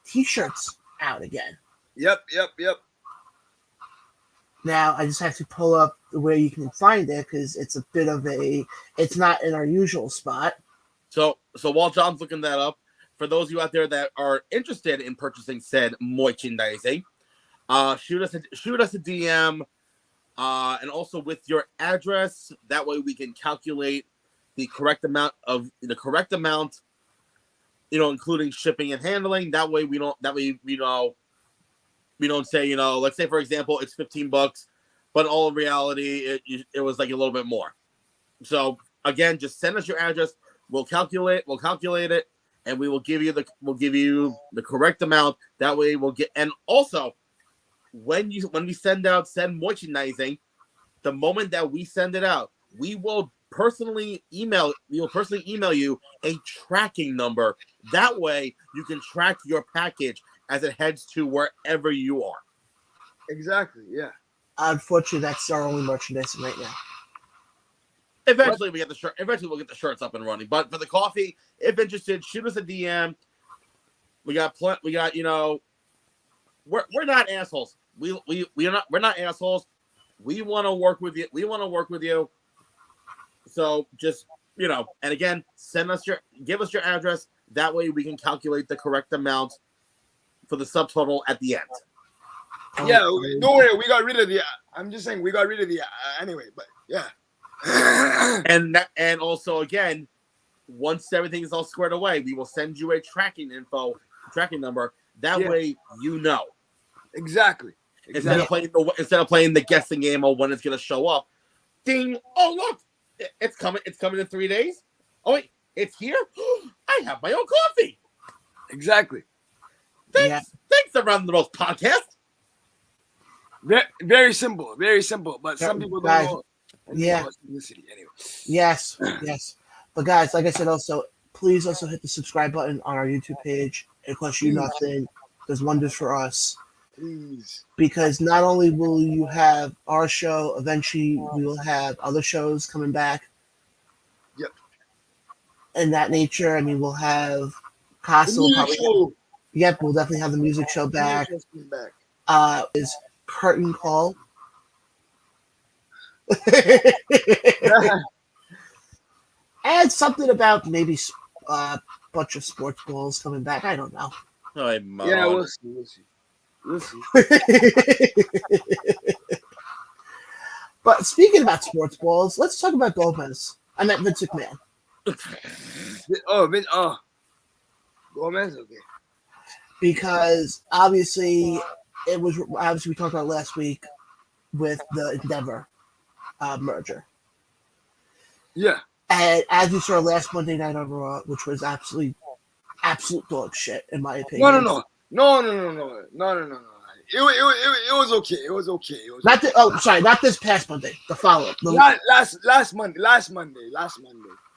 T-shirts out again. Yep. Now, I just have to pull up where you can find it because it's a bit of it's not in our usual spot. So while John's looking that up, for those of you out there that are interested in purchasing said merchandising, shoot us a DM, and also with your address. That way we can calculate the correct amount, including shipping and handling. That way we We don't say, let's say for example, it's $15, but in all reality, it was like a little bit more. So again, just send us your address. We'll calculate it, and we'll give you the correct amount. That way we'll get. And also, when we send merchandising, the moment that we send it out, we will personally email you a tracking number. That way you can track your package as it heads to wherever you are. Exactly. Yeah. Unfortunately, that's our only merchandising right now. Eventually we get the shirt. Eventually we'll get the shirts up and running. But for the coffee, if interested, shoot us a DM. We got we're not assholes. We're not assholes. We want to work with you. So just and again, give us your address. That way we can calculate the correct amount for the subtotal at the end. Yeah, don't worry. We got rid of the. I'm just saying we got rid of the anyway. But yeah. And also again, once everything is all squared away, we will send you a tracking number. That way you know. Exactly. Instead of playing the guessing game of when it's gonna show up. Ding! Oh look, it's coming. It's coming in 3 days. Oh wait, it's here. I have my own coffee. Exactly. Thanks, Around the Rose podcast. Very simple, but some people don't know. Yeah. Anyway. Yes. But guys, like I said, also please also hit the subscribe button on our YouTube page. It costs you nothing. Does wonders for us. Please. Because not only will you have our show, eventually we will have other shows coming back. Yep. And that nature. I mean, we'll have Castle. Yep, we'll definitely have the music show back. Is Curtain Call. And something about maybe a bunch of sports balls coming back. I don't know. Yeah, we'll see. But speaking about sports balls, let's talk about Gomez. I meant Vince McMahon. Gomez, okay. Because obviously we talked about last week with the Endeavor merger. Yeah. And as we saw last Monday Night on Raw, which was absolute dog shit in my opinion. No. It was okay. Not this past Monday. The follow-up. Last Monday.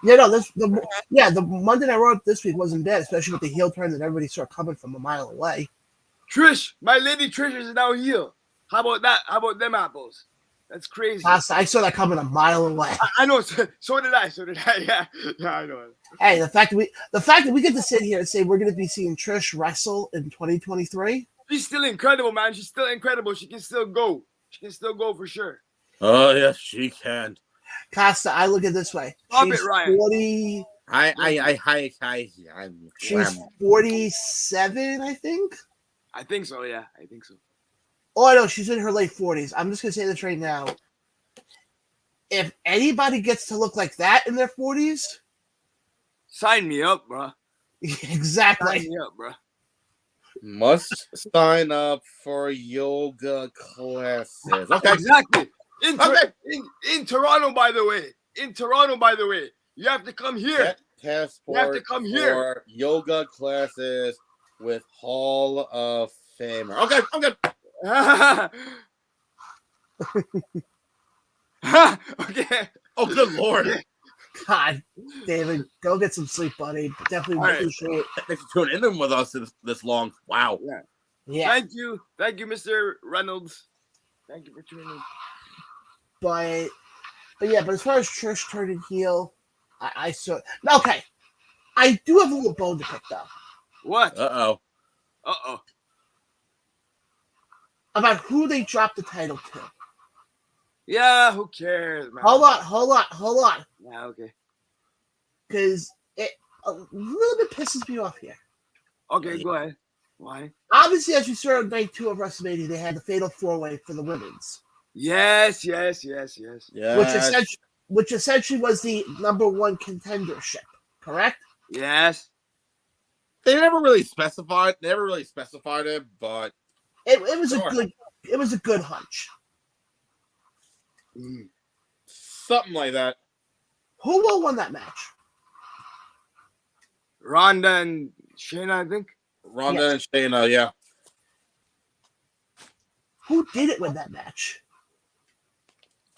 Yeah, no, the Monday Night Raw this week wasn't bad, especially with the heel turn that everybody saw coming from a mile away. Trish, my lady Trish is now heel. How about that? How about them apples? That's crazy. I saw that coming a mile away. I know. So did I. Yeah, I know. Hey, the fact that we get to sit here and say we're going to be seeing Trish wrestle in 2023. She's still incredible, man. She's still incredible. She can still go. For sure. Oh yes, she can. Costa, I look at it this way. Stop She's it, Ryan. 40. She's 47, I think. I think so. Yeah, I think so. Oh, I know. She's in her late 40s. I'm just going to say this right now. If anybody gets to look like that in their 40s, sign me up, bro. Exactly. Sign me up, bro. Must sign up for yoga classes. Okay, exactly. In Toronto, by the way. You have to come here. Passport. You have to come here. Yoga classes with Hall of Famer. Okay, I'm good. Okay. Oh, good Lord. God, David, go get some sleep, buddy. Definitely appreciate it. Thanks for tuning in with us this long. Wow. Yeah. Thank you, Mr. Reynolds. Thank you for tuning in. But as far as Trish turning heel, I saw. Okay, I do have a little bone to pick though. What? Uh-oh. About who they dropped the title to. Yeah, who cares, man? Hold on. Yeah, okay. Because it a little bit pisses me off here. Okay, go ahead. Why? Obviously, as you saw on night 2 of WrestleMania, they had the Fatal 4-Way for the women's. Yes. Which essentially was the #1 contendership, correct? Yes. They never really specified it, but It was Sure. it was a good hunch. Something like that. Who all won that match? Ronda and Shayna, I think. Ronda Yes. and Shayna, yeah. Who didn't win that match?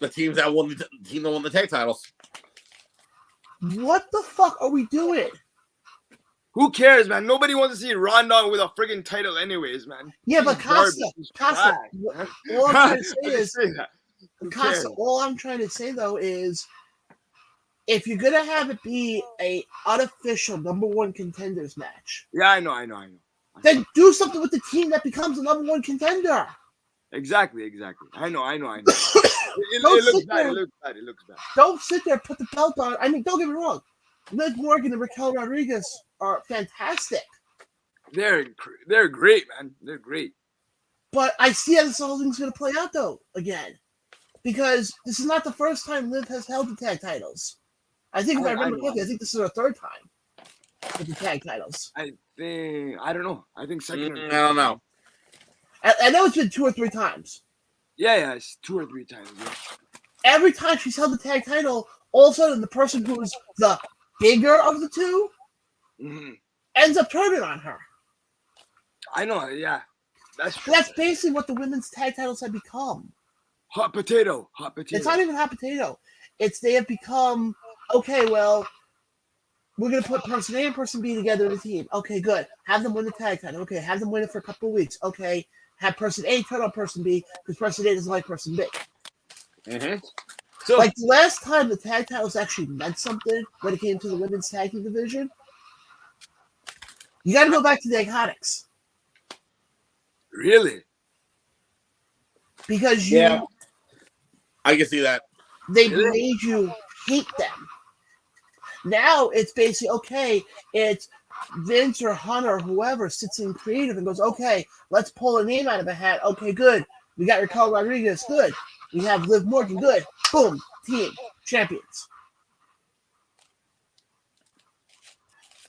The team that won the tag titles. What the fuck are we doing? Who cares, man? Nobody wants to see Ronda with a friggin' title, anyways, man. Yeah, but She's Costa, garbage. She's Costa, trash, man. all I'm trying to say I just is, say that. Who Costa, cares? all I'm trying to say though is, if you're gonna have it be a unofficial number one contenders match, Yeah, I know. then do something with the team that becomes the number one contender. Exactly. I know. It Don't looks sit bad. there. It looks bad. Don't sit there, put the belt on. I mean, don't get me wrong. Liv Morgan and Raquel Rodriguez are fantastic, They're great, man. They're great. but I see how this whole thing's gonna play out though again, because this is not the first time Liv has held the tag titles. I think if I remember know. correctly, I think this is her third time with the tag titles. I don't know. I think second. I don't know. I know it's been 2 or 3 times. Yeah, it's 2 or 3 times. Yeah. Every time she's held the tag title, all of a sudden the person who's the bigger of the two Mm-hmm. ends up turning on her. I know. Yeah, that's true. That's basically what the women's tag titles have become. Hot potato. It's not even hot potato. It's they have become, okay, well, we're going to put person A and person B together in a team. Okay, good. Have them win the tag title. Okay, have them win it for a couple of weeks. Okay, have person A turn on person B because person A doesn't like person B. Mm-hmm. So, Like the last time the tag titles actually meant something when it came to the women's tag team division, you got to go back to the Iconics really? because Yeah. I can see that. they Really? made you hate them. Now it's basically, okay, it's Vince or Hunter or whoever sits in creative and goes, okay, let's pull a name out of a hat. Okay, good. We got Raquel Rodriguez. Good. We have Liv Morgan. Good. Boom. Team. Champions.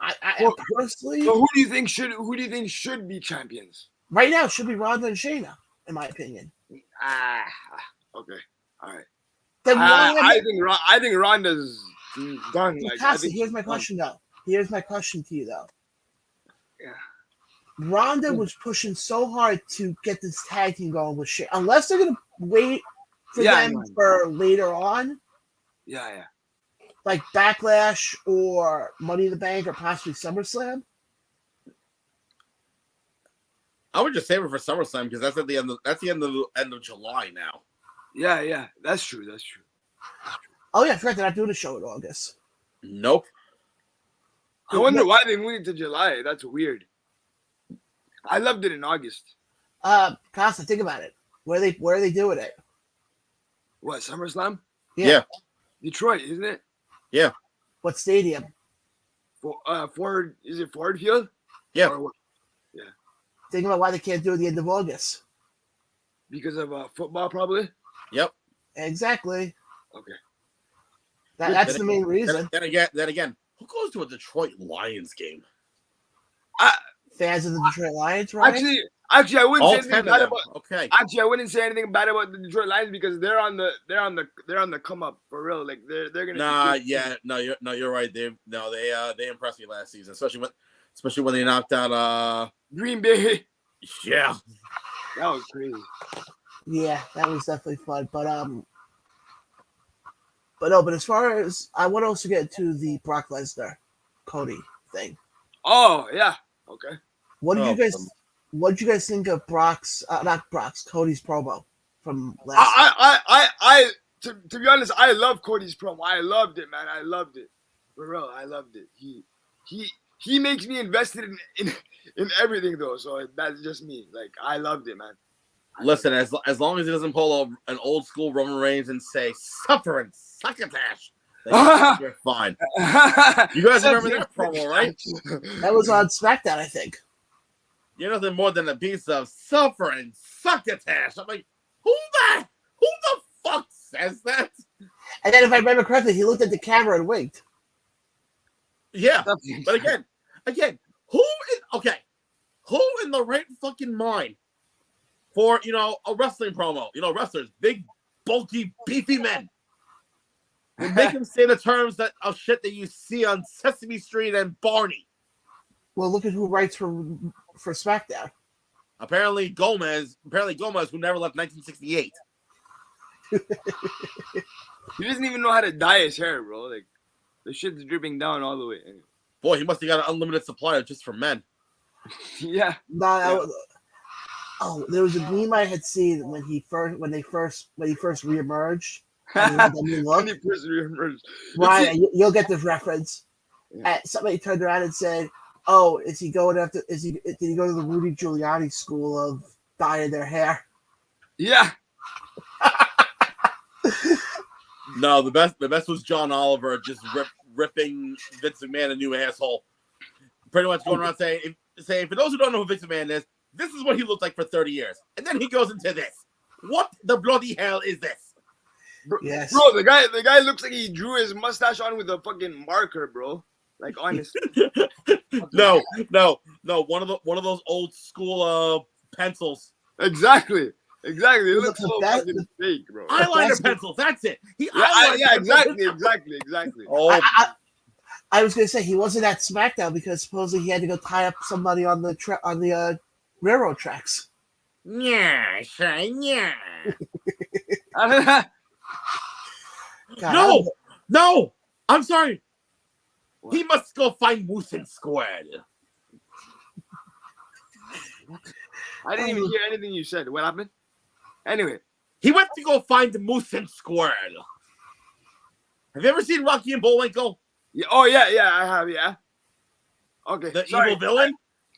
I Well, personally, So who do you think should be champions? right now, it should be Ronda and Shayna, in my opinion. Okay, all right. Then why have I think Ronda's done. Like, I Casa, think here's my question though. Here's my question to you though. Yeah. Ronda was pushing so hard to get this tag team going with shit. Unless they're gonna wait for Yeah, I them know. for later on, Yeah. like Backlash or Money in the Bank or possibly SummerSlam. I would just save it for SummerSlam because that's at the end of July now. Yeah. That's true. Oh yeah, I forgot they're not doing a show in August. Nope. I wonder why they moved it to July. That's weird. I loved it in August. Casa, think about it. Where are they doing it? What, SummerSlam? Yeah. Detroit, isn't it? What stadium? Ford, is it Ford Field? Yeah. Or what? Think about why they can't do it at the end of August. Because of football, probably? Yep. Exactly. Okay. That's the main reason. Then again, who goes to a Detroit Lions game? Fans of the Detroit Lions, right? Actually, I wouldn't All say anything 10 of bad them. about. Okay. Actually, I wouldn't say anything bad about the Detroit Lions because they're on the come up for real. Like they're gonna. Nah, yeah, no, you're right. They impressed me last season, especially when they knocked out Green Bay. Yeah. That was crazy. Yeah, that was definitely fun. But as far as I want to also get to the Brock Lesnar, Cody thing. Oh yeah. Okay. What did you guys think of Cody's promo from last? To be honest, I love Cody's promo. I loved it, man. I loved it. For real, I loved it. He makes me invested in everything though. So that's just me. Like I loved it, man. Listen, as long as he doesn't pull an old school Roman Reigns and say "suffer and succotash," you're fine. You guys remember that promo, right? That was on SmackDown, I think. You're nothing more than a piece of suffer and succotash. I'm like, who the fuck says that? And then, if I remember correctly, he looked at the camera and winked. Yeah, but again, who in the right fucking mind for a wrestling promo. Wrestlers, big, bulky, beefy men. We'll make him say the terms of shit that you see on Sesame Street and Barney. Well, look at who writes for SmackDown. Apparently Gomez, who never left 1968. He doesn't even know how to dye his hair, bro. Like, the shit's dripping down all the way. Boy, he must have got an unlimited supply of just for men. Yeah. There was a meme I had seen when he first reemerged. Right, you'll get this reference. Yeah. Somebody turned around and said, "Oh, did he go to the Rudy Giuliani school of dyeing their hair?" Yeah. No, the best was John Oliver just ripping Vince McMahon a new asshole. Pretty much going around saying, for those who don't know who Vince McMahon is, this is what he looked like for 30 years. And then he goes into this. What the bloody hell is this? Yes. Bro, the guy looks like he drew his mustache on with a fucking marker, bro. Like, honestly. No. One of those old school pencils. Exactly. It looks so fucking fake, bro. Eyeliner pencils. That's it. Exactly. Oh, I was gonna say he wasn't at SmackDown because supposedly he had to go tie up somebody on the railroad tracks. yeah, sure, yeah. God, No. I'm sorry. What? He must go find Moosin Squad. I didn't even hear anything you said. What happened? Anyway. He went to go find the Moosin Squad. Have you ever seen Rocky and Bullwinkle? Yeah. Oh, yeah, I have, yeah. Okay. The evil villain?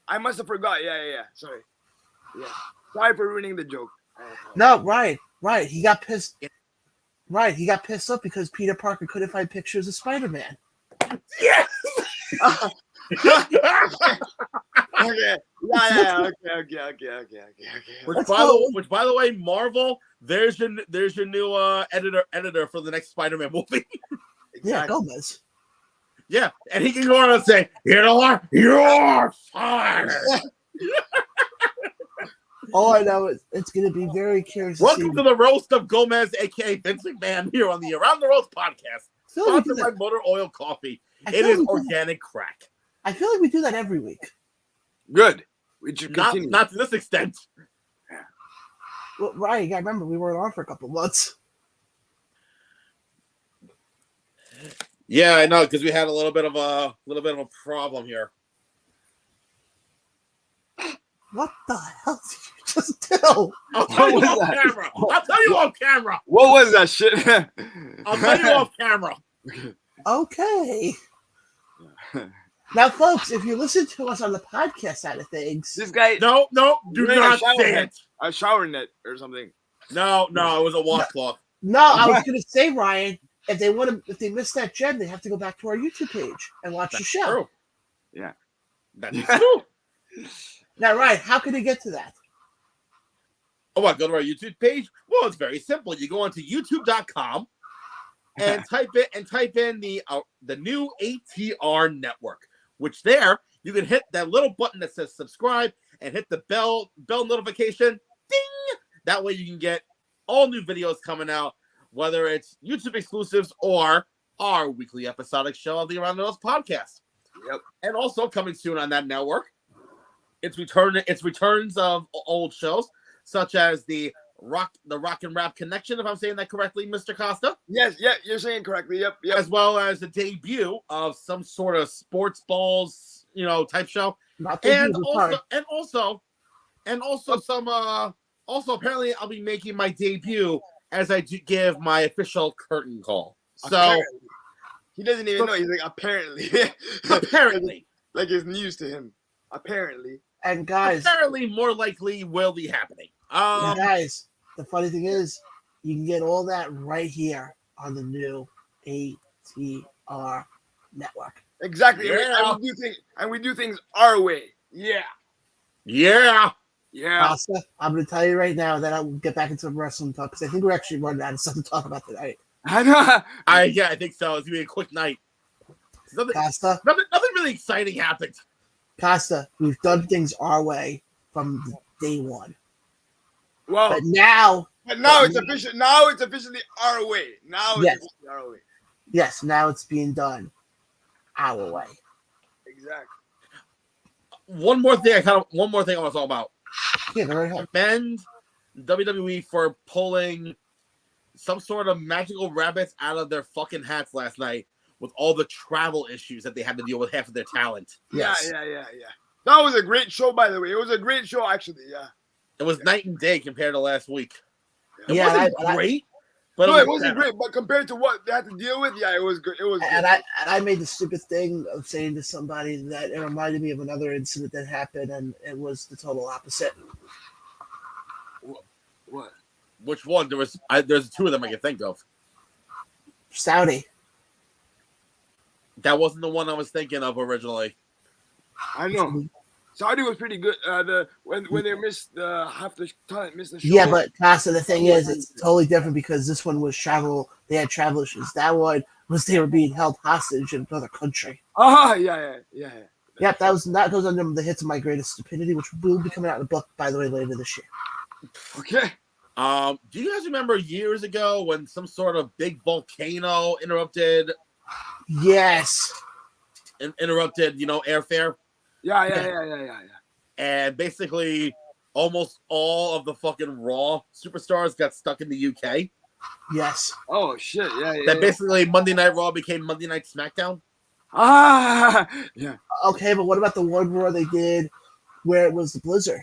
I must have forgot. Yeah. Sorry. Yeah. Sorry for ruining the joke. No, right. He got pissed. Right, he got pissed off because Peter Parker couldn't find pictures of Spider-Man. Yes. Okay. Yeah. Okay. Which by the way, Marvel, there's your new editor for the next Spider-Man movie. Exactly. Yeah, Gomez. Yeah, and he can go around and say, "You're fired." All I know is it's going to be very curious. Welcome to the roast of Gomez, aka Vince McMahon, here on the Around the Roast podcast, sponsored by Motor Oil Coffee. It is organic crack. I feel like we do that every week. Good. We should continue. Not to this extent. Well, right, I remember we weren't on for a couple of months. Yeah, I know, because we had a little bit of a problem here. What the hell did you just do? I'll tell you off camera. What was that shit? I'll tell you off camera. Okay. Now, folks, if you listen to us on the podcast side of things, This guy. No, do not say it. A shower net or something. No, it was a washcloth. no, I was going to say, Ryan, if they missed that gem, they have to go back to our YouTube page and watch the show. True. Yeah. That's true. Now, Ryan, how can they get to that? Oh, what? Go to our YouTube page? Well, it's very simple. You go onto YouTube.com and type in the new ATR network, which there you can hit that little button that says subscribe and hit the bell notification. Ding! That way you can get all new videos coming out, whether it's YouTube exclusives or our weekly episodic show of the Around the Roast podcast. Yep. And also coming soon on that network, it's returns of old shows such as the Rock and Rap Connection, if I'm saying that correctly, Mr. Costa. Yes, yeah, you're saying correctly. Yep. As well as the debut of some sort of sports balls, type show. Also apparently I'll be making my debut as I give my official curtain call. So apparently. He doesn't even know. He's like, apparently. Apparently. Like it's news to him. Apparently. And guys, apparently more likely will be happening. Guys, the funny thing is, you can get all that right here on the new ATR network. Exactly. Yeah. And we do things our way. Yeah. Yeah. Costa, I'm going to tell you right now that I'll get back into wrestling talk because I think we're actually running out of stuff to talk about tonight. I know. I think so. It's going to be a quick night. Costa? Nothing really exciting happened. Costa, we've done things our way from day one. Well, But now it's official. Now it's officially our way. Now it's Yes. officially our way. yes, now it's being done our way. Exactly. One more thing I want to talk about. Yeah, go right ahead. Commend WWE for pulling some sort of magical rabbits out of their fucking hats last night with all the travel issues that they had to deal with half of their talent. Yes. Yeah. That was a great show, by the way. It was a great show, actually. Yeah. It was night and day compared to last week. It Yeah, wasn't great, but No, it wasn't better. great, but compared to what they had to deal with, yeah, it was good. It was And good. I made the stupid thing of saying to somebody that it reminded me of another incident that happened, and it was the total opposite. What? Which one? There's two of them I can think of. Saudi. That wasn't the one I was thinking of originally. I know. Saudi was pretty good. When they missed half the talent, missed the show. Yeah, but Casa, the thing is, it's totally different because this one was travel. They had travel issues. That one was they were being held hostage in another country. Yeah. Yep, that goes under the hits of my greatest stupidity, which will be coming out in a book, by the way, later this year. Okay. Do you guys remember years ago when some sort of big volcano interrupted, Yes. airfare? Yeah. And basically almost all of the fucking Raw superstars got stuck in the UK. Yes. Oh shit! Yeah. That basically Monday Night Raw became Monday Night SmackDown. Yeah. Okay, but what about the one Raw they did where it was the blizzard?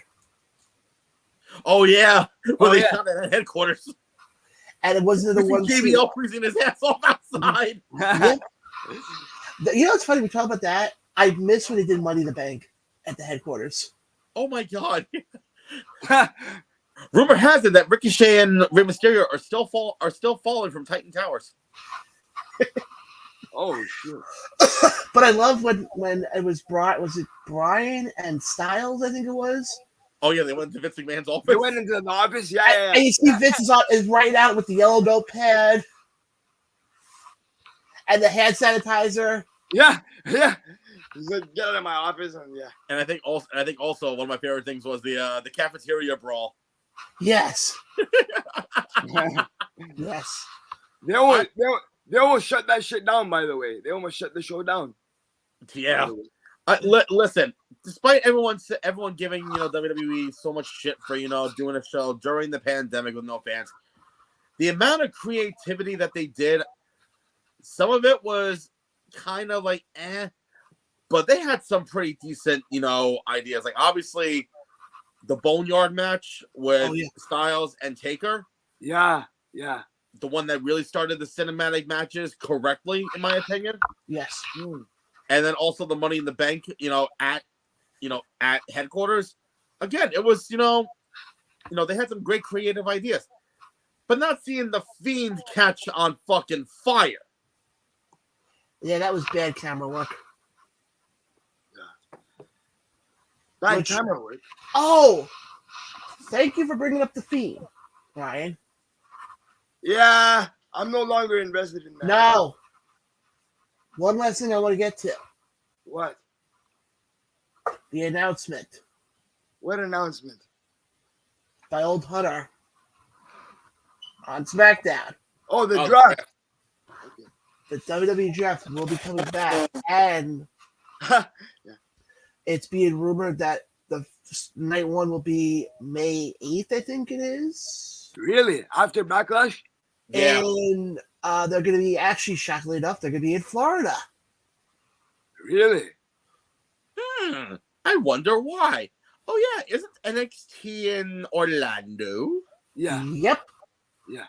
Oh yeah, where they yeah. shot at headquarters. And it wasn't the one. JBL freezing his ass off outside. Yep. You know what's funny? We talk about that. I miss when they did Money in the Bank at the headquarters. Oh my god. Rumor has it that Ricochet and Rey Mysterio are still falling from Titan Towers. Oh shit! But I love when it was Brian and Styles, I think it was. Oh yeah, they went to Vince McMahon's office. They went into the office. Yeah. And you see Vince is right out with the yellow notepad and the hand sanitizer. Yeah. He's like, get out of my office, and yeah. And I think also one of my favorite things was the cafeteria brawl. Yes. Yes. They almost shut that shit down. By the way, they almost shut the show down. Yeah. Listen, despite everyone giving WWE so much shit for doing a show during the pandemic with no fans, the amount of creativity that they did, some of it was kind of like but they had some pretty decent ideas. Like obviously the Boneyard match with Styles and Taker. Yeah. The one that really started the cinematic matches correctly, in my opinion. Yes. And then also the Money in the Bank, at headquarters. Again, it was, they had some great creative ideas. But not seeing the Fiend catch on fucking fire. Yeah, that was bad camera work. Bad camera work. Oh, thank you for bringing up the Fiend, Ryan. Yeah, I'm no longer invested in that. No. One last thing I want to get to. What? The announcement What announcement? by Old Hunter on SmackDown. Oh, the draft. The WWE Draft will be coming back, and it's being rumored that the night one will be May 8th, I think it is. Really? After Backlash? Yeah. And they're going to be, actually, shockingly enough, they're going to be in Florida. Really? I wonder why. Oh yeah, isn't NXT in Orlando? Yeah. Yep. Yeah.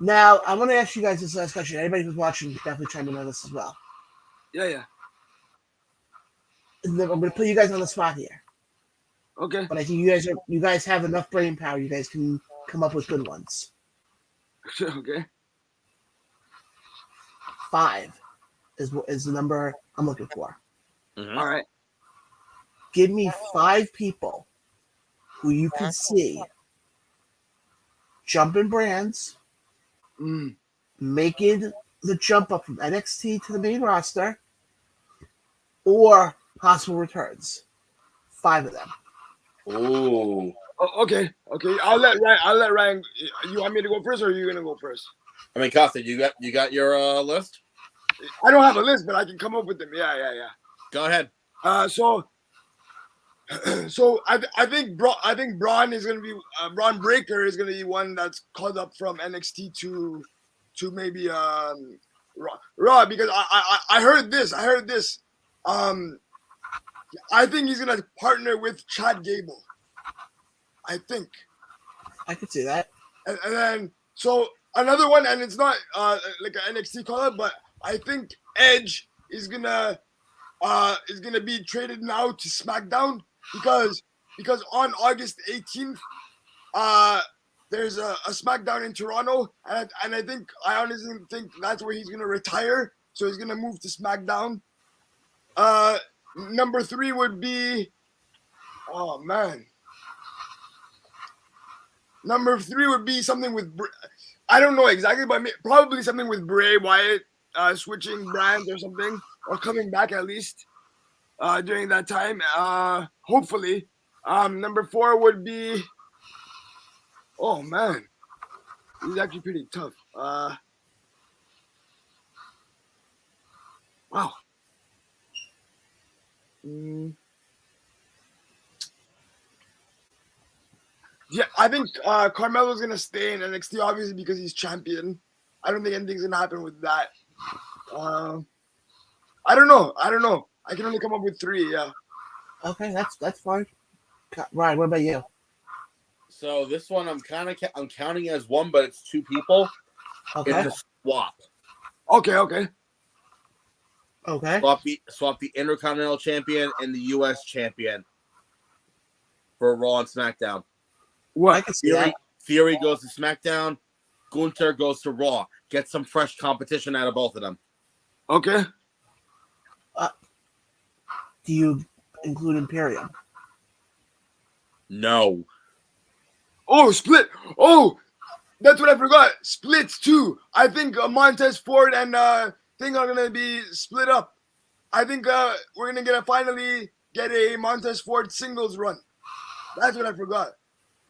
Now, I want to ask you guys this last question. Anybody who's watching, definitely chime in on this as well. Yeah. And then I'm going to put you guys on the spot here. Okay. But I think you guys have enough brain power. You guys can come up with good ones. Okay. 5 is the number I'm looking for. Mm-hmm. All right. Give me 5 people who you can see jumping brands, making the jump up from NXT to the main roster, or possible returns. 5 of them. Oh. Oh, okay. I'll let Ryan. You want me to go first, or are you gonna go first? I mean, Costa, you got your list? I don't have a list, but I can come up with them. Yeah. Go ahead. So I think Braun is gonna be Braun Breaker is gonna be one that's called up from NXT to maybe Raw, because I heard this. I think he's gonna partner with Chad Gable. I think. I could see that. And then so another one, and it's not like an NXT call up, but I think Edge is gonna be traded now to SmackDown because on August 18th, there's a SmackDown in Toronto, and I honestly think that's where he's gonna retire. So he's gonna move to SmackDown. Number 3 would be, oh man. Number 3 would be something with, I don't know exactly, but probably something with Bray Wyatt switching brands or something, or coming back at least during that time. Hopefully. Number 4 would be, oh man, this is actually pretty tough. Wow. Yeah, I think Carmelo's gonna stay in NXT, obviously, because he's champion. I don't think anything's gonna happen with that. I don't know. I can only come up with 3. Yeah. Okay, that's fine. Ryan, what about you? So this one I'm counting as one, but it's 2 people. Okay. It's a swap. Okay. Swap the Intercontinental Champion and the U.S. Champion for Raw and SmackDown. What? I can see that. Theory goes to SmackDown. Gunther goes to Raw. Get some fresh competition out of both of them. Okay. Do you include Imperium? No. Oh, split. Oh, that's what I forgot. Splits too. I think Montez Ford and thing are gonna be split up. I think we're gonna finally get a Montez Ford singles run. That's what I forgot.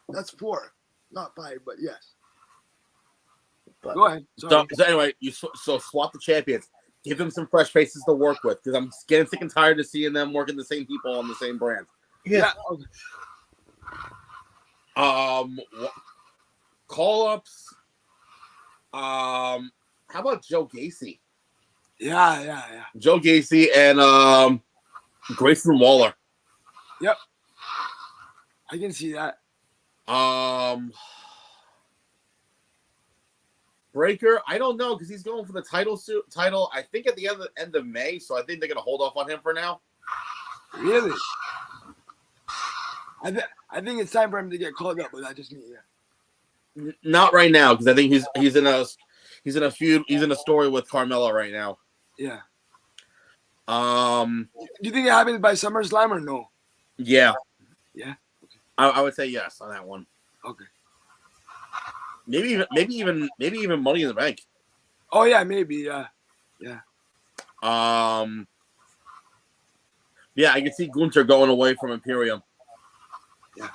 That's 4, not 5, but yes. Go ahead. So anyway, so swap the champions. Give them some fresh faces to work with, because I'm getting sick and tired of seeing them working the same people on the same brand. Yeah. Call ups. How about Joe Gacy? Yeah. Joe Gacy and Grayson Waller. Yep. I can see that. Breaker, I don't know, because he's going for the title. I think at the end of May, so I think they're gonna hold off on him for now. Really? I think it's time for him to get called up, but that's just me. Yeah. Not right now, because I think he's in a feud. He's in a story with Carmella right now. Yeah. Do you think it happens by SummerSlam or no? Yeah. Yeah. Okay. I would say yes on that one. Okay. Maybe even Money in the Bank. Oh yeah, maybe yeah. Yeah, I can see Gunther going away from Imperium. Yeah.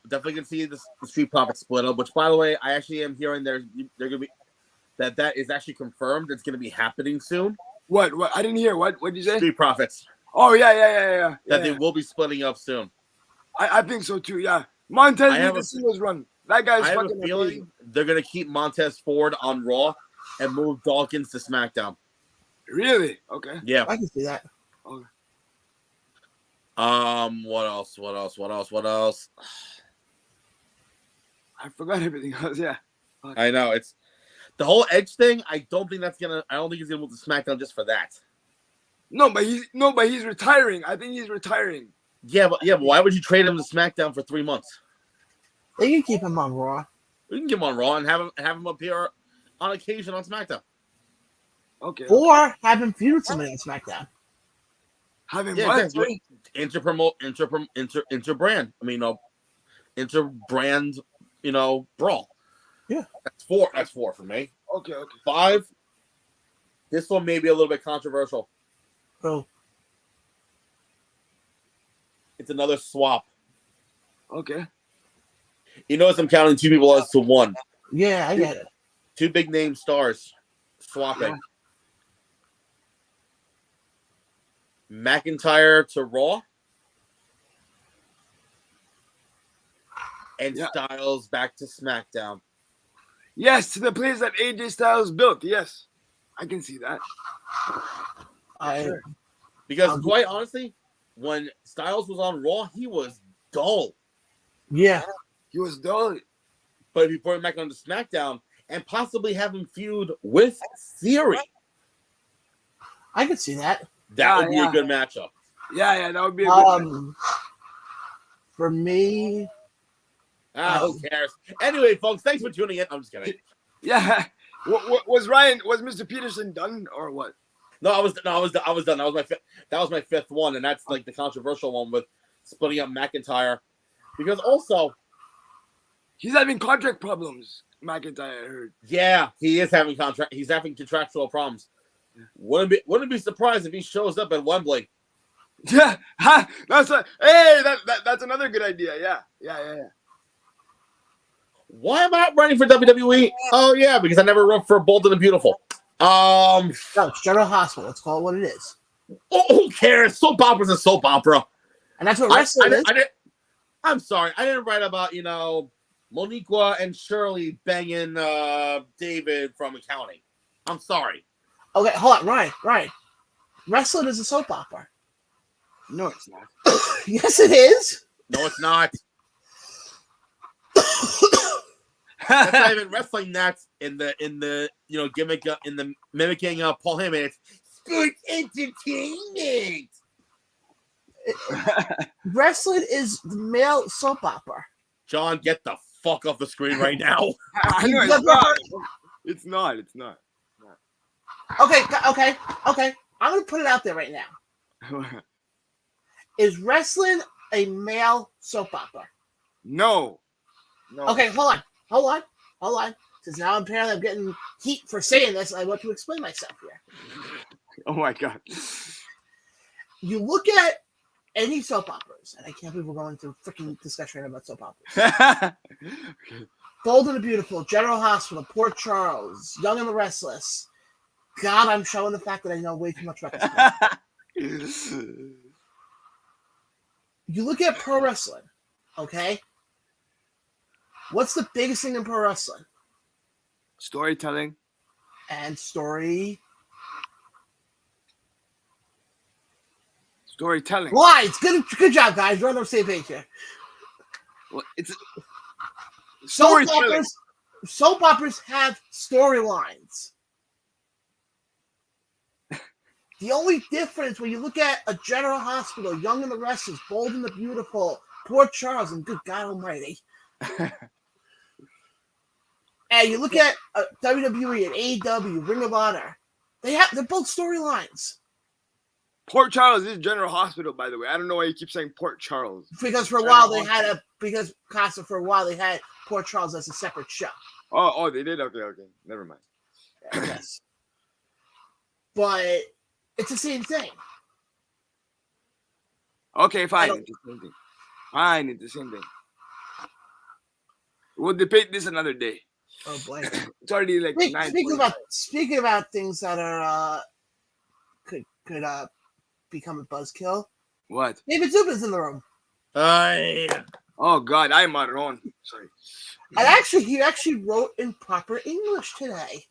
Definitely can see the Street Profits split up. Which, by the way, I actually am hearing they're gonna be that is actually confirmed. It's gonna be happening soon. What? I didn't hear. What did you say? Street Profits. Oh yeah. That they will be splitting up soon. I think so too. Yeah. Montez needs a singles run. That guy's fucking amazing. I have a feeling they're gonna keep Montez Ford on Raw and move Dawkins to SmackDown. Really? Okay. Yeah. I can see that. Okay. What else? I forgot everything else. Yeah. Okay. I know, it's the whole Edge thing. I don't think he's gonna move to SmackDown just for that. No, but he's retiring. I think he's retiring. Yeah, but why would you trade him to SmackDown for 3 months? They can keep him on Raw. We can keep him on Raw and have him appear on occasion on SmackDown. Okay. Or have him feud with somebody on SmackDown. Have him what? Interbrand. I mean, interbrand. Brawl. Yeah. That's 4 for me. Okay. 5. This one may be a little bit controversial. Oh. It's another swap. Okay. You notice I'm counting two people as to one. Yeah, I get it. Two big name stars swapping. McIntyre to Raw. And Styles back to SmackDown. Yes, to the place that AJ Styles built. Yes, I can see that. Because quite honestly, when Styles was on Raw, he was dull. Yeah. He was dull. But if you brought him back onto SmackDown and possibly have him feud with Theory, I could see that. That would be a good matchup. Yeah, that would be a good matchup. For me... who cares? Anyway, folks, thanks for tuning in. I'm just kidding. Yeah. Was Mr. Peterson done or what? No, I was done. That was my fifth one, and that's like the controversial one with splitting up McIntyre. Because also he's having contract problems, McIntyre, I heard. Yeah, he's having contractual problems. Wouldn't be surprised if he shows up at Wembley. Yeah, that's another good idea. Yeah. Why am I running for WWE? Oh yeah, because I never wrote for Bold and the Beautiful. No, it's General Hospital. Let's call it what it is. Oh, who cares? Soap opera's a soap opera. And that's what wrestling is. I'm sorry. I didn't write about, Moniqua and Shirley banging David from accounting. I'm sorry. Okay, hold on. Right. Wrestling is a soap opera. No, it's not. Yes, it is. No, it's not. That's not even wrestling. That's in the gimmick in the mimicking Paul Heyman. It's sports entertainment. Wrestling is the male soap opera. John, get the fuck off the screen right now. I know it's not. It's not. Okay. I'm gonna put it out there right now. Is wrestling a male soap opera? No. Okay, hold on. Since now apparently I'm getting heat for saying this, I want to explain myself here. Oh my god. You look at any soap operas, and I can't believe we're going through a freaking discussion right about soap operas. Bold and the Beautiful, General Hospital, Port Charles, Young and the Restless. God, I'm showing the fact that I know way too much about this. You look at pro wrestling, okay? What's the biggest thing in pro wrestling? Storytelling. And storytelling. Lines. Good job, guys. We're on the same page here. Well, it's soap operas have storylines. The only difference when you look at a General Hospital, Young and the Restless, Bold and the Beautiful, Port Charles, and good God Almighty, and you look at WWE and AEW, Ring of Honor, they're both storylines. Port Charles is General Hospital, by the way. I don't know why you keep saying Port Charles. Because for a while they had they had Port Charles as a separate show. Oh, they did? Okay. Never mind. Yes. But it's the same thing. Okay, fine. It's the same thing. Fine, it's the same thing. We'll debate this another day. Oh boy. It's already like 9. Speaking about things that are could become a buzzkill. What? David Zubin's in the room. Oh God, I'm on wrong. Sorry. And he actually wrote in proper English today.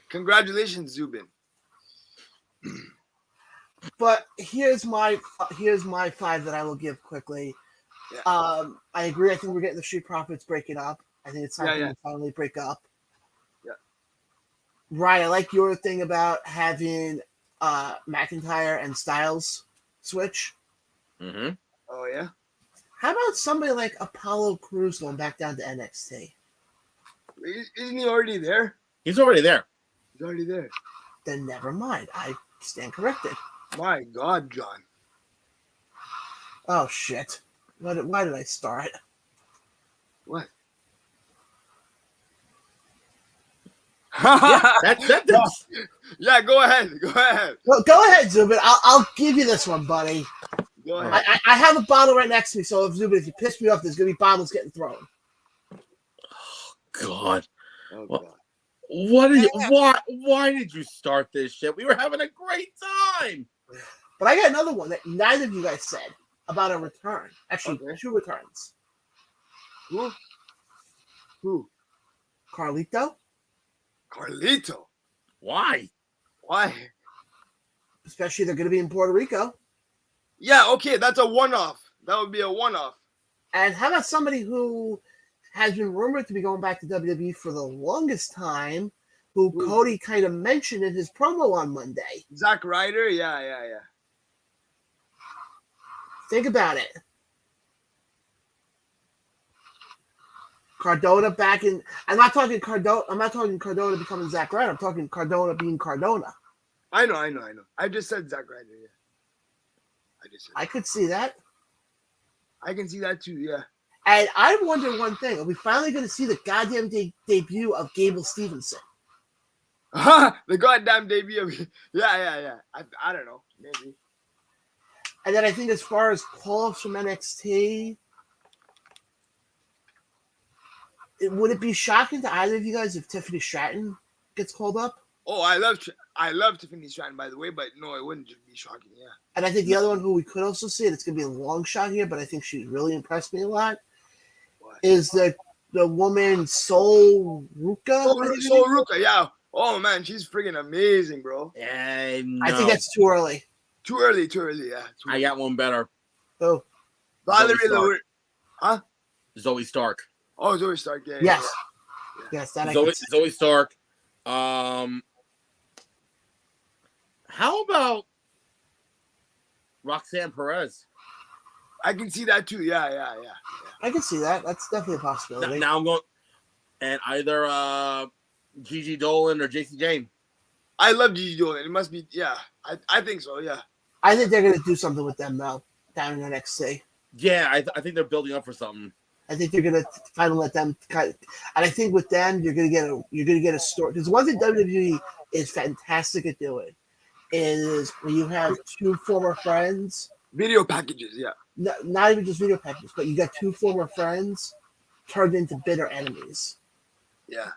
Congratulations, Zubin. But here's my 5 that I will give quickly. Yeah. I agree. I think we're getting the Street Profits breaking up. I think it's time to finally break up. Yeah. Right. I like your thing about having McIntyre and Styles switch. Mm-hmm. Oh yeah. How about somebody like Apollo Crews going back down to NXT? Isn't he already there? He's already there. He's already there. Then never mind. I stand corrected. My God, John. Oh shit. Why did I start? What? Yeah, yeah, go ahead. Go ahead, Zubin. I'll give you this one, buddy. Go ahead. I have a bottle right next to me, so if you piss me off, there's gonna be bottles getting thrown. God. Oh, Well, God. why did you start this shit? We were having a great time. But I got another one that neither of you guys said about a return. Actually, Okay. 2 returns. Who? Carlito, Carlito. Why? Why? especially they're going to be in Puerto Rico. Yeah, okay, that's a one-off. That would be a one-off. And how about somebody who has been rumored to be going back to WWE for the longest time, who Who? Cody kind of mentioned in his promo on Monday? Zack Ryder? Yeah. Think about it. Cardona back in. I'm not talking Cardona becoming Zack Ryder. I'm talking Cardona being Cardona. I know. I just said Zack Ryder, yeah. I could see that. I can see that too, yeah. And I wonder one thing. Are we finally going to see the goddamn debut of Gable Stevenson? The goddamn debut. Yeah. I don't know. Maybe. And then I think as far as calls from NXT, would it be shocking to either of you guys if Tiffany Stratton gets called up? Oh, I love Tiffany Stratton, by the way, but no, it wouldn't just be shocking, yeah. And I think the other one who we could also see, and it's going to be a long shot here, but I think she really impressed me a lot, is the woman Sol Ruka. Sol Ruka, yeah. Oh, man, she's freaking amazing, bro. And I think that's too early. Too early, yeah. I got one better. Oh, Valerie Zoe Stark. Huh? Zoe Stark. Oh, Zoe Stark, yeah. yes. Yes, that I can see. Zoe Stark. How about Roxanne Perez? I can see that too, yeah. I can see that. That's definitely a possibility. Now I'm going, and either Gigi Dolan or JC Jane. I love Gigi Dolan. It must be, yeah. I think so, yeah. I think they're going to do something with them, though, down in NXT. Yeah, I think they're building up for something. I think they're going to finally let them cut. And I think with them, you're going to get a story. Because one thing WWE is fantastic at doing is when you have 2 former friends. Video packages, yeah. Not even just video packages, but you got 2 former friends turned into bitter enemies. Yeah.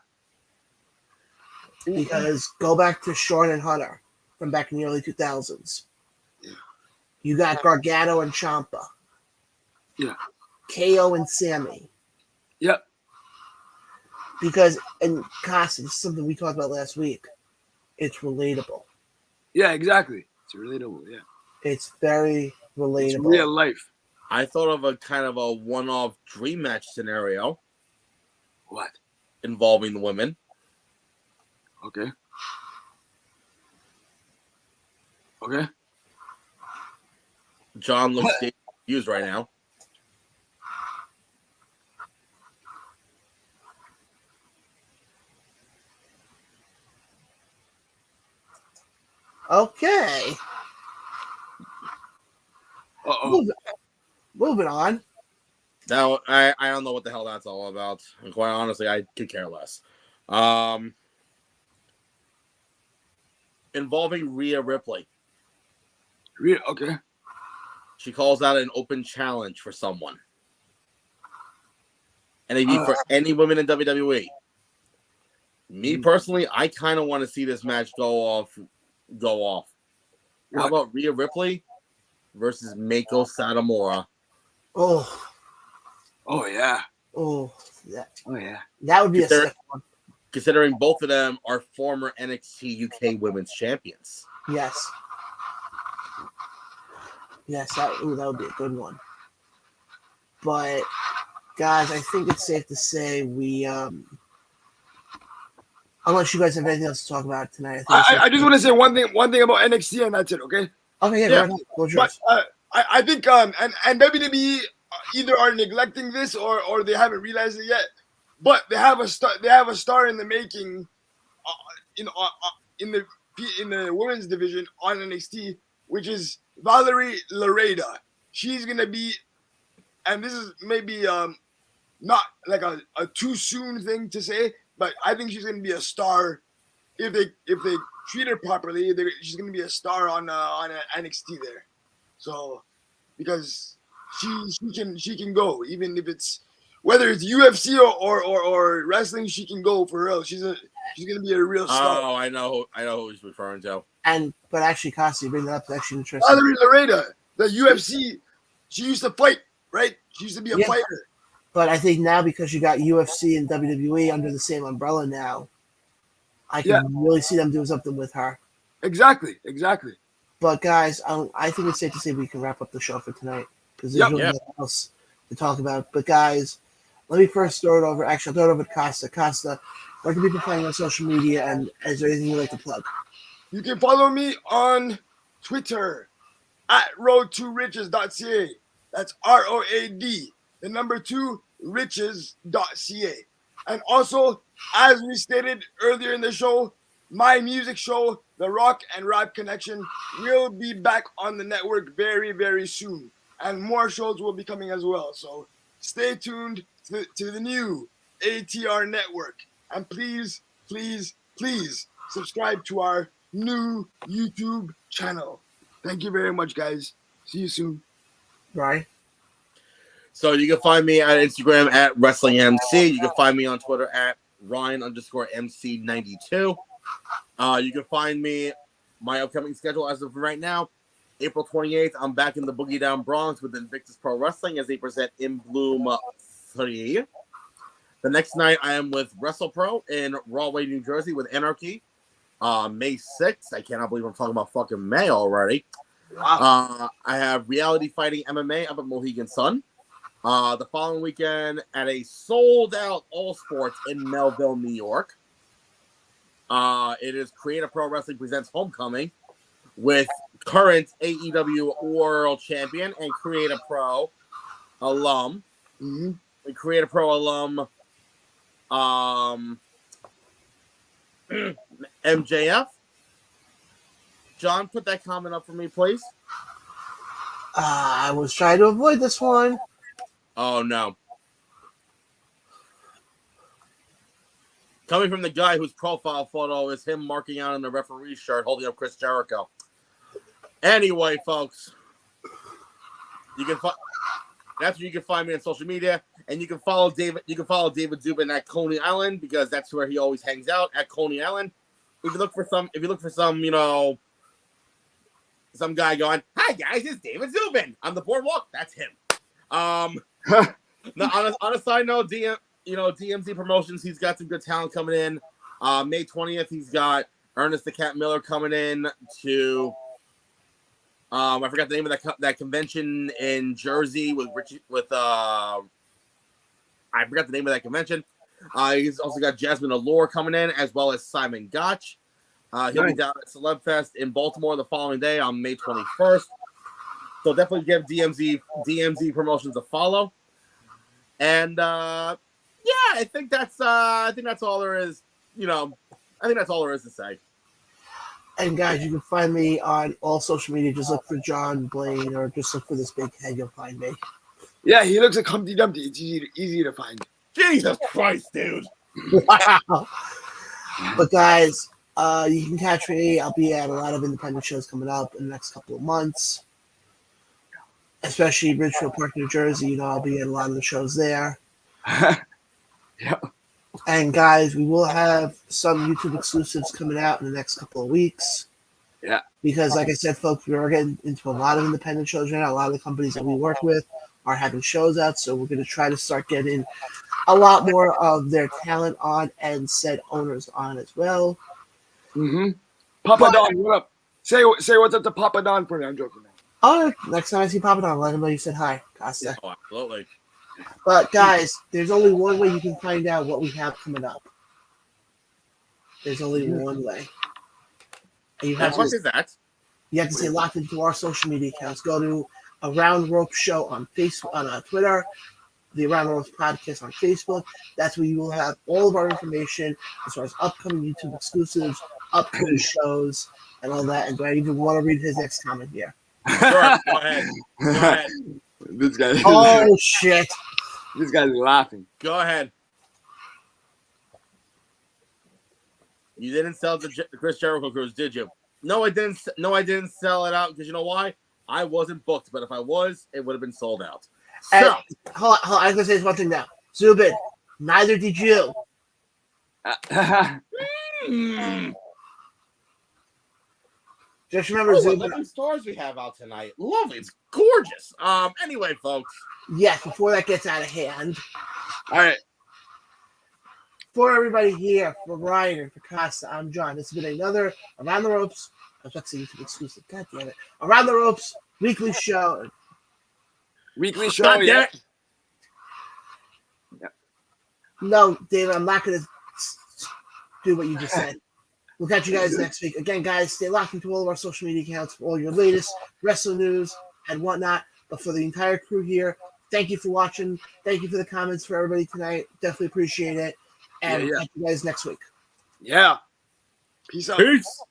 Because go back to Shawn and Hunter from back in the early 2000s. Yeah. You got Gargano and Ciampa. Yeah. KO and Sammy. Yep. Because, and Costa, this is something we talked about last week. It's relatable. Yeah, exactly. It's relatable, yeah. It's very relatable. It's real life. I thought of a kind of a one-off dream match scenario. What? Involving the women. Okay. John looks confused right now. Okay. Uh-oh. Moving on. Now, I don't know what the hell that's all about. And quite honestly, I could care less. Involving Rhea Ripley. Okay. She calls out an open challenge for someone. And it'd be for any women in WWE. Me personally, I kind of want to see this match go off. How about Rhea Ripley versus Meiko Satomura? Oh yeah. That would be a sick one. Considering both of them are former NXT UK Women's Champions. Yes. That would be a good one. But guys, I think it's safe to say we unless you guys have anything else to talk about tonight. I just want to say one thing about NXT, and that's it, okay? Okay, yeah. Go ahead. But I think and WWE either are neglecting this or they haven't realized it yet. But they have a star in the making, in the women's division on NXT, which is Valerie Lareda. She's gonna be, and this is maybe not like a too soon thing to say, but I think she's gonna be a star if they treat her properly. She's gonna be a star on NXT there. So because she can go, even if it's whether it's UFC or wrestling, she can go for real. She's gonna be a real star. Oh, I know who he's referring to. But actually, Costa, you bring that up. It's actually interesting. Valerie Loretta, the UFC, she used to fight, right? She used to be a fighter. But I think now because you got UFC and WWE under the same umbrella now, I can really see them doing something with her. Exactly. But guys, I think it's safe to say we can wrap up the show for tonight because there's really nothing else to talk about. But guys, let me first throw it over. Actually, I'll throw it over to Costa. Costa, where can people find you on social media, and is there anything you'd like to plug? You can follow me on Twitter at road2riches.ca. That's ROAD, the number 2 riches.ca. And also, as we stated earlier in the show, my music show, The Rock and Rap Connection, will be back on the network very, very soon. And more shows will be coming as well. So stay tuned to the new ATR network. And please, please, please subscribe to our new YouTube channel. Thank you very much, guys. See you soon. Right. So you can find me at Instagram at WrestlingMC. You can find me on Twitter at Ryan_MC92. You can find me, my upcoming schedule as of right now, April 28th, I'm back in the Boogie Down Bronx with Invictus Pro Wrestling as they present In Bloom 3. The next night, I am with WrestlePro in Rahway, New Jersey with Anarchy. May 6th. I cannot believe I'm talking about fucking May already. Wow. I have Reality Fighting MMA up at Mohegan Sun. The following weekend at a sold-out All Sports in Melville, New York. It is Creative Pro Wrestling presents Homecoming with current AEW World Champion and Creative Pro alum. Mm-hmm. And Creative Pro alum MJF. John, put that comment up for me, please. I was trying to avoid this one. Oh, no. Coming from the guy whose profile photo is him marking out in the referee shirt, holding up Chris Jericho. Anyway, folks, that's where you can find me on social media, and you can follow David. You can follow David Zubin at Coney Island because that's where he always hangs out at Coney Island. If you look for some, some guy going, "Hi guys, it's David Zubin on the boardwalk." That's him. Now, on a side note, DMZ Promotions, he's got some good talent coming in. May 20th, he's got Ernest the Cat Miller coming in to. I forgot the name of that convention in Jersey with Richie. I forgot the name of that convention. He's also got Jasmine Allure coming in, as well as Simon Gotch. He'll be down at Celeb Fest in Baltimore the following day on May 21st. So definitely give DMZ Promotions a follow. And I think that's all there is. I think that's all there is to say. And guys, you can find me on all social media. Just look for John Blaine or just look for this big head. You'll find me. Yeah, he looks like Humpty Dumpty. It's easy to find. Jesus Christ, dude. Wow. But guys, you can catch me. I'll be at a lot of independent shows coming up in the next couple of months. Especially Ridgefield Park, New Jersey. I'll be at a lot of the shows there. Yeah. And guys, we will have some YouTube exclusives coming out in the next couple of weeks. Yeah. Because like I said, folks, we are getting into a lot of independent shows right now. A lot of the companies that we work with are having shows out. So we're going to try to start getting a lot more of their talent on and said owners on as well. Mm-hmm. Papa Don, what up? Say what's up to Papa Don for me. I'm joking, man. Oh, next time I see Papa Don, let him know you said hi, Costa. Oh, absolutely. But guys, there's only one way you can find out what we have coming up. There's only one way. And you have What is that? You have to stay locked into our social media accounts. Go to Around Rope Show on Facebook, on Twitter, the Around Rope Podcast on Facebook. That's where you will have all of our information as far as upcoming YouTube exclusives, upcoming shows, and all that. And do I even want to read his next comment here? Sure, go ahead. Go ahead. This guy. Oh shit! This guy's laughing. Go ahead. You didn't sell the Chris Jericho cruise, did you? No, I didn't. No, I didn't sell it out because you know why? I wasn't booked, but if I was, it would have been sold out. And, So, hold on, I was gonna say one thing now. Zubin, neither did you. Just remember, oh, Zubin. 11 stars we have out tonight. Lovely. It's gorgeous. Anyway, folks. Yes, before that gets out of hand. All right. For everybody here, for Ryan and for Costa, I'm John. This has been another Around the Ropes. I was about to say YouTube exclusive. God damn it. Around the Ropes weekly show. Weekly show, God damn yeah. it. No, David, I'm not going to do what you just said. We'll catch you guys next week. Again, guys, stay locked into all of our social media accounts for all your latest wrestling news and whatnot. But for the entire crew here, thank you for watching. Thank you for the comments for everybody tonight. Definitely appreciate it. And we'll catch you guys next week. Yeah. Peace out. Peace.